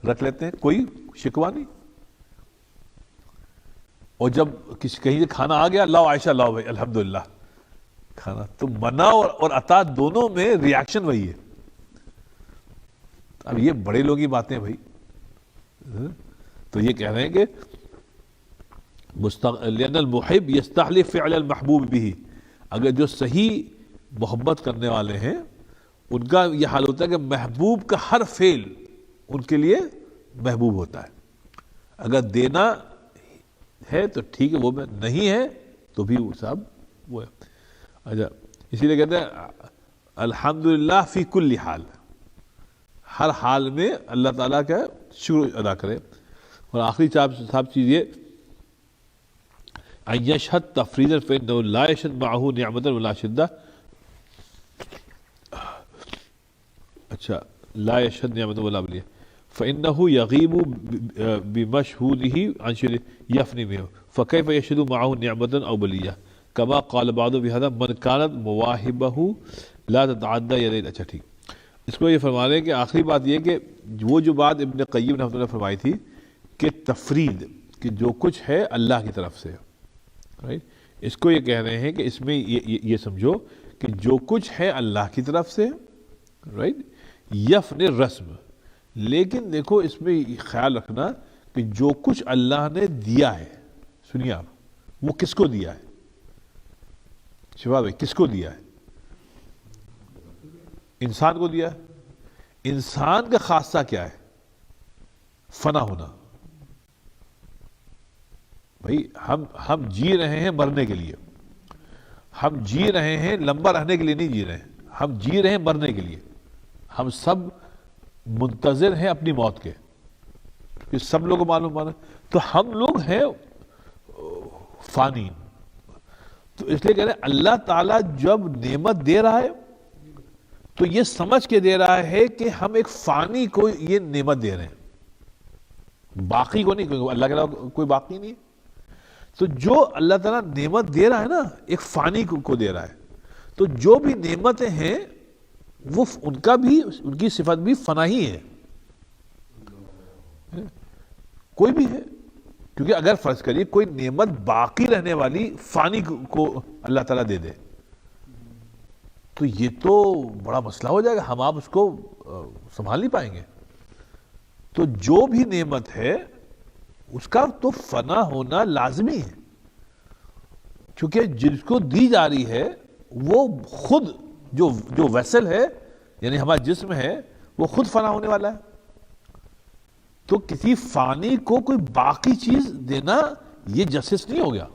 رکھ لیتے ہیں, کوئی شکوہ نہیں. اور جب کہیں سے کھانا آ گیا, لاؤ عائشہ لاؤ بھائی الحمدللہ کھانا. تو منع اور عطا دونوں میں ریاکشن وہی ہے. اب یہ بڑے لوگ کی باتیں بھائی. تو یہ کہہ رہے ہیں کہ لأن المحب یستحلی فعل المحبوب بھی, اگر جو صحیح محبت کرنے والے ہیں ان کا یہ حال ہوتا ہے کہ محبوب کا ہر فعل ان کے لیے محبوب ہوتا ہے. اگر دینا ہے تو ٹھیک ہے, وہ میں نہیں ہے تو بھی وہ صاحب وہ ہے. اچھا اسی لیے کہتے ہیں الحمدللہ فی کل حال, ہر حال میں اللہ تعالیٰ کا شکر ادا کرے. اور آخری صاحب چیز یہ ان یشہد تفریدا فإنه لا یشہد معه نعمتا ولا شدہ. اچھا لا یشہد نعمتا ولا بلیہ فإنه يغيب بمشهوده عن شيء يفني منه فكيف يشهد معه نعمة أو بلية كما قال بعض بهذا من كانت مواهبه لا تتعدى يدين. اچھا ٹھیک, اس کو یہ فرما رہے ہیں کہ آخری بات یہ کہ وہ جو بات ابن قیم نے ہم نے فرمائی تھی کہ تفرید کہ جو کچھ ہے اللہ کی طرف سے, رائٹ, اس کو یہ کہہ رہے ہیں کہ اس میں یہ سمجھو کہ جو کچھ ہے اللہ کی طرف سے, رائٹ, یفن رسم. لیکن دیکھو اس میں خیال رکھنا کہ جو کچھ اللہ نے دیا ہے, سنیے آپ, وہ کس کو دیا ہے؟ شفا بھائی کس کو دیا ہے؟ انسان کو دیا ہے. انسان کا خاصہ کیا ہے؟ فنا ہونا. بھائی ہم جی رہے ہیں مرنے کے لیے, ہم جی رہے ہیں لمبا رہنے کے لیے نہیں جی رہے ہیں, ہم جی رہے ہیں مرنے کے لیے. ہم سب منتظر ہیں اپنی موت کے, یہ سب لوگوں کو معلوم ہے. تو ہم لوگ ہیں فانی. تو اس لیے کہہ رہے ہیں اللہ تعالیٰ جب نعمت دے رہا ہے تو یہ سمجھ کے دے رہا ہے کہ ہم ایک فانی کو یہ نعمت دے رہے ہیں, باقی کو نہیں, کیونکہ اللہ کے علاوہ کوئی باقی نہیں. تو جو اللہ تعالیٰ نعمت دے رہا ہے نا ایک فانی کو دے رہا ہے. تو جو بھی نعمتیں ہیں وہ ان کا بھی, ان کی صفت بھی فنا ہی ہے, کوئی بھی ہے. کیونکہ اگر فرض کریے کوئی نعمت باقی رہنے والی فانی کو اللہ تعالیٰ دے دے تو یہ تو بڑا مسئلہ ہو جائے گا, ہم آپ اس کو سنبھال نہیں پائیں گے. تو جو بھی نعمت ہے اس کا تو فنا ہونا لازمی ہے. کیونکہ جس کو دی جا رہی ہے وہ خود جو ویسل ہے یعنی ہمارا جسم ہے وہ خود فنا ہونے والا ہے. تو کسی فانی کو کوئی باقی چیز دینا یہ جسٹس نہیں ہو گیا.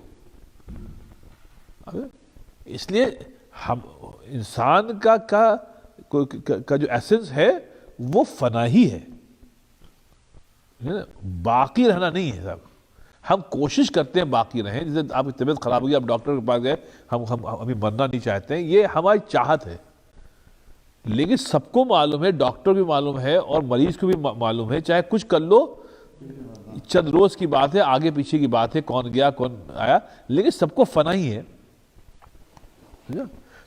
اس لیے ہم انسان کا جو ایسنس ہے وہ فنا ہی ہے, باقی رہنا نہیں ہے صاحب. ہم کوشش کرتے ہیں باقی رہیں, جیسے آپ کی طبیعت خراب ہوگی آپ ڈاکٹر کے پاس گئے, ہم ابھی مرنا نہیں چاہتے ہیں, یہ ہماری چاہت ہے. لیکن سب کو معلوم ہے, ڈاکٹر بھی معلوم ہے اور مریض کو بھی معلوم ہے, چاہے کچھ کر لو چند روز کی بات ہے, آگے پیچھے کی بات ہے, کون گیا کون آیا, لیکن سب کو فنا ہی ہے.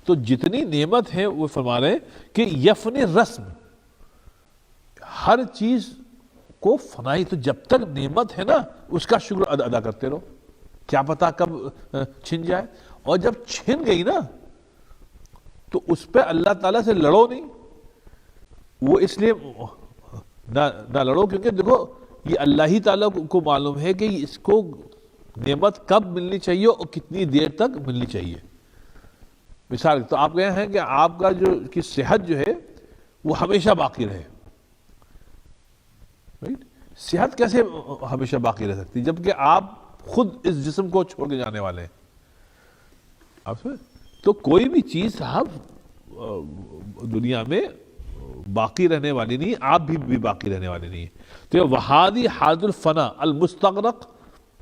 تو جتنی نعمت ہے وہ فرما رہے ہیں کہ یفن رسم, ہر چیز کو فنائی. تو جب تک نعمت ہے نا اس کا شکر ادا کرتے رہو, کیا پتا کب چھن جائے. اور جب چھن گئی نا تو اس پہ اللہ تعالیٰ سے لڑو نہیں. وہ اس لیے نہ لڑو کیونکہ دیکھو یہ اللہ ہی تعالیٰ کو معلوم ہے کہ اس کو نعمت کب ملنی چاہیے اور کتنی دیر تک ملنی چاہیے. مثال تو آپ کہے ہیں کہ آپ کا کی صحت جو ہے وہ ہمیشہ باقی رہے. صحت کیسے ہمیشہ باقی رہ سکتی جبکہ آپ خود اس جسم کو چھوڑ کے جانے والے ہیں. آپ تو کوئی بھی چیز صاحب دنیا میں باقی رہنے والی نہیں, آپ بھی باقی رہنے والے نہیں. تو وہادی حالت الفنا المستغرق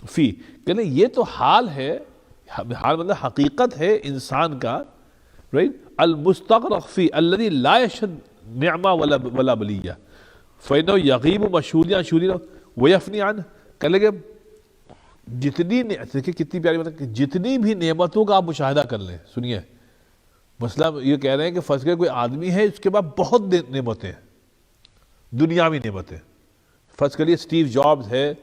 فی, کہنے یہ تو حال ہے, حال مطلب حقیقت ہے انسان کا, رائٹ, المستغرق فی الذی لا یشد نعمہ ولا بلیہ فإنہ یغیب مشہولیاں شوریاں ویفنی عنہ. کہہ لیں کہ کتنی پیاری بات ہے, جتنی بھی نعمتوں کا آپ مشاہدہ کر لیں. سنیے مسئلہ یہ کہہ رہے ہیں کہ فرض کریں کوئی آدمی ہے اس کے بعد بہت نعمتیں ہیں, دنیاوی نعمتیں. فرض کریے اسٹیو جابز ہے,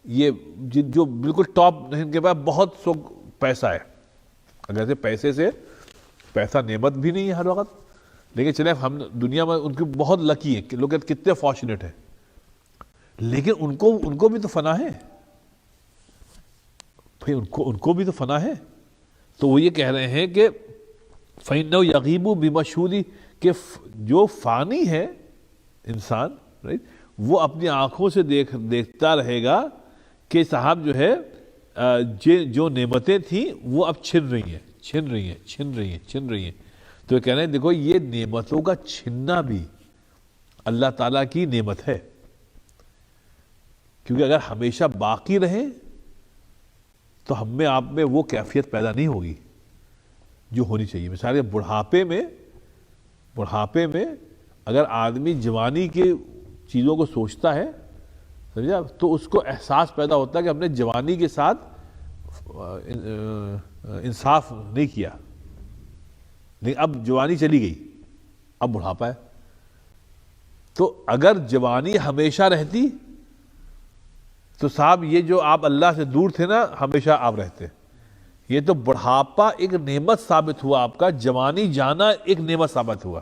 یہ جو بالکل ٹاپ, ان کے پاس بہت سو پیسہ ہے. اگر پیسے سے پیسہ نعمت بھی نہیں ہے ہر وقت, لیکن چلے ہم دنیا میں ان کی بہت لکی ہیں کہ لوگ کتنے فارچونیٹ ہیں, لیکن ان کو بھی تو فنا ہے بھائی, ان کو بھی تو فنا ہے. تو وہ یہ کہہ رہے ہیں کہ فَإِنَّهُ يَغِيبُ بِمَشْهُودِ, کہ جو فانی ہے انسان, رائٹ, وہ اپنی آنکھوں سے دیکھتا رہے گا کہ صاحب جو ہے جو نعمتیں تھیں وہ اب چھن رہی ہیں. تو یہ کہہ رہے ہیں دیکھو یہ نعمتوں کا چھننا بھی اللہ تعالیٰ کی نعمت ہے, کیونکہ اگر ہمیشہ باقی رہیں تو ہم میں آپ میں وہ کیفیت پیدا نہیں ہوگی جو ہونی چاہیے. مثال بڑھاپے میں اگر آدمی جوانی کے چیزوں کو سوچتا ہے, سمجھا, تو اس کو احساس پیدا ہوتا ہے کہ ہم نے جوانی کے ساتھ انصاف نہیں کیا, لیکن اب جوانی چلی گئی, اب بڑھاپا ہے. تو اگر جوانی ہمیشہ رہتی تو صاحب یہ جو آپ اللہ سے دور تھے نا ہمیشہ آپ رہتے. یہ تو بڑھاپا ایک نعمت ثابت ہوا آپ کا, جوانی جانا ایک نعمت ثابت ہوا.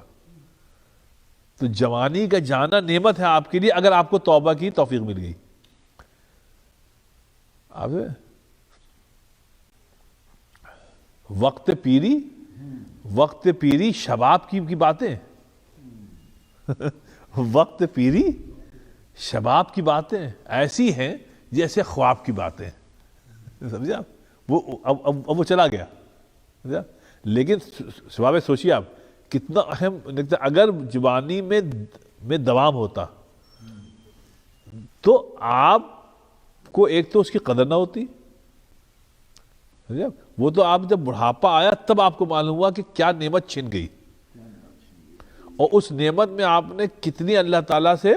تو جوانی کا جانا نعمت ہے آپ کے لیے اگر آپ کو توبہ کی توفیق مل گئی. اب وقت پیری شباب کی باتیں وقت پیری شباب کی باتیں ایسی ہیں جیسے خواب کی باتیں. سمجھے آپ, وہ اب وہ چلا گیا. لیکن سواب سوچیے آپ کتنا اہم, اگر جوانی میں دوام ہوتا تو آپ کو ایک تو اس کی قدر نہ ہوتی, وہ تو آپ جب بڑھاپا آیا تب آپ کو معلوم ہوا کہ کیا نعمت چھن گئی, اور اس نعمت میں آپ نے کتنی اللہ تعالیٰ سے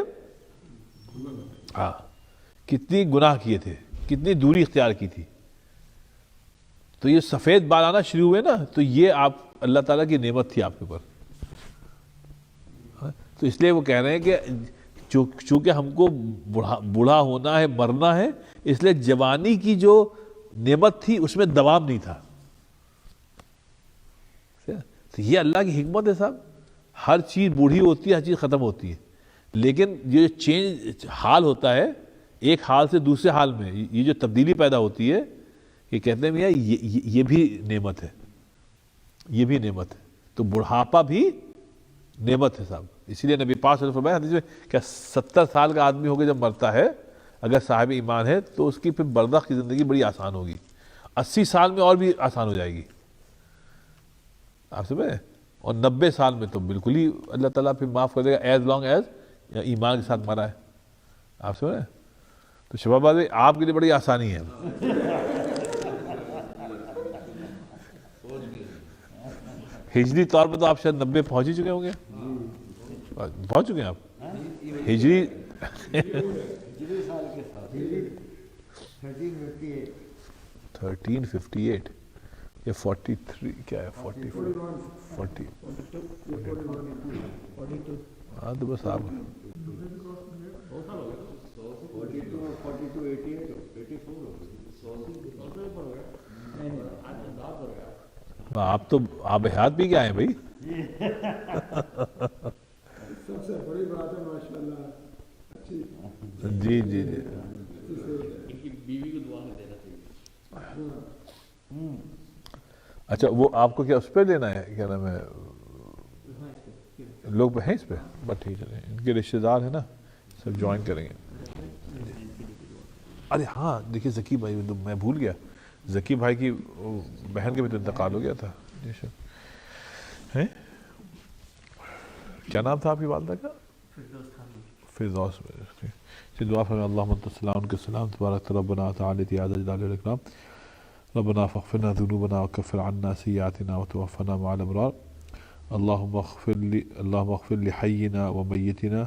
کتنی گناہ کیے تھے, کتنی دوری اختیار کی تھی. تو یہ سفید بال آنا شروع ہوئے نا, تو یہ آپ اللہ تعالیٰ کی نعمت تھی آپ کے اوپر. تو اس لیے وہ کہہ رہے ہیں کہ چونکہ ہم کو بوڑھا ہونا ہے, مرنا ہے, اس لیے جوانی کی جو نعمت تھی اس میں دوام نہیں تھا. تو یہ اللہ کی حکمت ہے صاحب, ہر چیز بوڑھی ہوتی ہے, ہر چیز ختم ہوتی ہے, لیکن یہ چینج حال ہوتا ہے ایک حال سے دوسرے حال میں, یہ جو تبدیلی پیدا ہوتی ہے کہ کہتے ہیں میاں یہ بھی نعمت ہے، یہ بھی نعمت ہے، تو بڑھاپا بھی نعمت ہے صاحب. اسی لیے نبی پاک صلی اللہ علیہ وسلم فرمایا حدیث میں کہ 70 سال کا آدمی ہو کے جب مرتا ہے اگر صاحب ایمان ہے تو اس کی پھر برزخ کی زندگی بڑی آسان ہوگی، 80 سال میں اور بھی آسان ہو جائے گی، آپ سمجھے، اور 90 سال میں تو بالکل ہی اللہ تعالیٰ پھر معاف کر دے گا ایز لانگ ایز ایمان کے ساتھ مرا ہے، آپ سمجھے. تو شباب بازی آپ کے لیے بڑی آسانی ہے. ہجری طور پہ تو آپ شاید 90 پہنچ ہی چکے ہوں گے، پہنچ چکے ہیں آپ ہجری. 1358 یا 43 کیا ہے 40 ہاں تو بس آپ آپ تو آپ حیات بھی کیا ہیں بھائی. سب سے بڑی بات ہے ماشاءاللہ. جی جی جی. اچھا وہ آپ کو کیا اس پہ لینا ہے، کیا نام ہے، لوگ ہیں اس پہ، بس ٹھیک ہے، ان کے رشتے دار ہیں نا سب جوائن کریں گے. ارے ہاں دیکھیے ذکی بھائی، میں بھول گیا، ذکی بھائی کی بہن کے بھی تو انتقال ہو گیا تھا. کیا نام تھا آپ کی والدہ کا؟ فردوس. دعا فرمائیں اللہم انت السلام ان کے السلام تبارک ربنا تعالی یا ذا الجلال والاکرام ربنا فاغفر لنا ذنوبنا وكفر عنا سيئاتنا وتوفنا مع الابرار اللهم اغفر لحينا وميتنا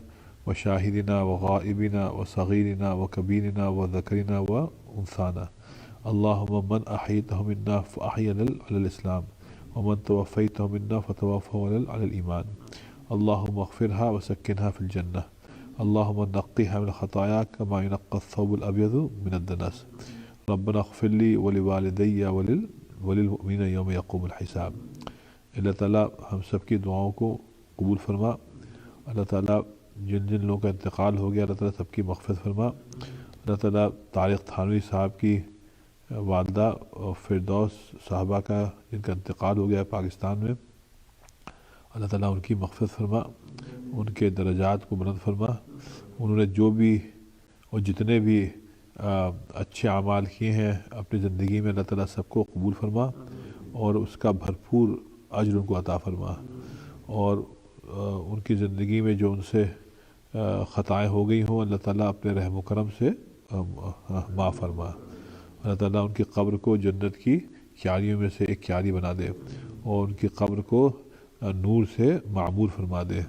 وشاهدنا وغائبنا وصغيرنا وكبيرنا وذكرنا وانثانا اللهم من احييته منا فاحيا على الاسلام ومن توفيته منا فتوفه على الايمان اللهم اغفرها وسكنها في الجنة اللهم نقها من خطاياك كما ينقى الثوب الأبيض من الدنس ربنا اغفر لي ولوالدي وللمؤمنين يوم يقوم الحساب. اللہ تعالیٰ ہم سب کی دعاؤں کو قبول فرما. اللہ تعالیٰ جن جن لوگوں کا انتقال ہو گیا اللہ تعالیٰ سب کی مغفرت فرما. اللہ تعالیٰ طارق تھانوی صاحب کی والدہ فردوس صاحبہ کا جن کا انتقال ہو گیا پاکستان میں، اللہ تعالیٰ ان کی مغفرت فرما، ان کے درجات کو بلند فرما. انہوں نے جو بھی اور جتنے بھی اچھے اعمال کیے ہیں اپنی زندگی میں اللہ تعالیٰ سب کو قبول فرما اور اس کا بھرپور اجر ان کو عطا فرما. اور ان کی زندگی میں جو ان سے خطائیں ہو گئی ہوں اللہ تعالیٰ اپنے رحم و کرم سے معاف فرما. اللہ تعالیٰ ان کی قبر کو جنت کی کیاریوں میں سے ایک کیاری بنا دے اور ان کی قبر کو نور سے معمور فرما دے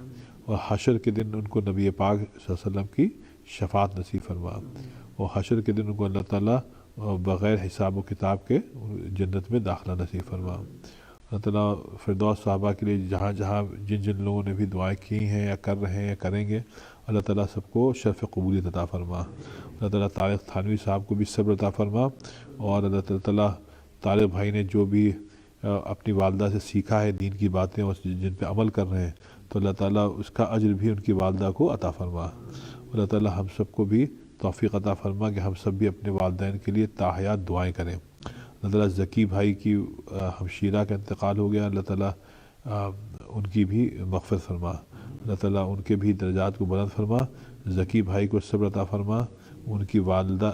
اور حشر کے دن ان کو نبی پاک صلی اللہ علیہ وسلم کی شفاعت نصیب فرما اور حشر کے دن ان کو اللہ تعالیٰ بغیر حساب و کتاب کے جنت میں داخلہ نصیب فرما. اللہ تعالیٰ فردوس صحابہ کے لیے جہاں جہاں جن جن لوگوں نے بھی دعائیں کی ہیں یا کر رہے ہیں یا کریں گے اللہ تعالیٰ سب کو شرف قبولیت عطا فرما. اللہ تعالیٰ طارق تھانوی صاحب کو بھی صبر عطا فرما اور اللہ تعالیٰ طارق بھائی نے جو بھی اپنی والدہ سے سیکھا ہے دین کی باتیں اور جن پہ عمل کر رہے ہیں تو اللہ تعالیٰ اس کا اجر بھی ان کی والدہ کو عطا فرما. اللہ تعالیٰ ہم سب کو بھی توفیق عطا فرما کہ ہم سب بھی اپنے والدین کے لیے تاحیات دعائیں کریں. اللہ تعالیٰ ذکی بھائی کی ہمشیرہ کا انتقال ہو گیا، اللہ تعالیٰ ان کی بھی مغفرت فرما. اللہ تعالیٰ ان کے بھی درجات کو بلند فرما. ذکی بھائی کو صبر عطا فرما. ان کی والدہ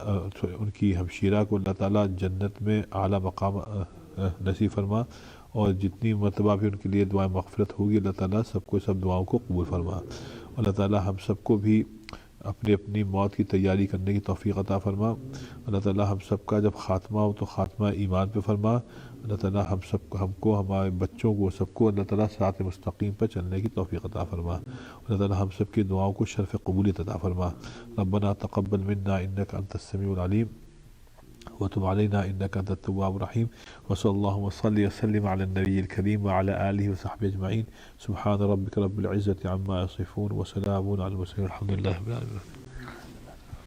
ان کی ہمشیرہ کو اللہ تعالیٰ جنت میں اعلیٰ مقام نصیب فرما اور جتنی مرتبہ بھی ان کے لیے دعائیں مغفرت ہوگی اللہ تعالیٰ سب کو سب دعاؤں کو قبول فرما. اللہ تعالیٰ ہم سب کو بھی اپنی اپنی موت کی تیاری کرنے کی توفیق عطا فرما. اللہ تعالیٰ ہم سب کا جب خاتمہ ہو تو خاتمہ ایمان پہ فرما. اللہ تعالیٰ ہم کو ہمارے بچوں کو سب کو اللہ تعالیٰ صراط مستقیم پر چلنے کی توفیق عطا فرما. اللہ تعالیٰ ہم سب کی دعاؤں کو شرف قبولیت عطا فرما. ربنا تقبل منا انک انت السمیع العلیم وتب علينا إنك أنت التواب الرحيم وصلى الله وسلم على النبي الكريم وعلى آله وصحبه أجمعين سبحان ربك رب العزة عما يصفون وسلام على المرسلين والحمد لله رب العالمين.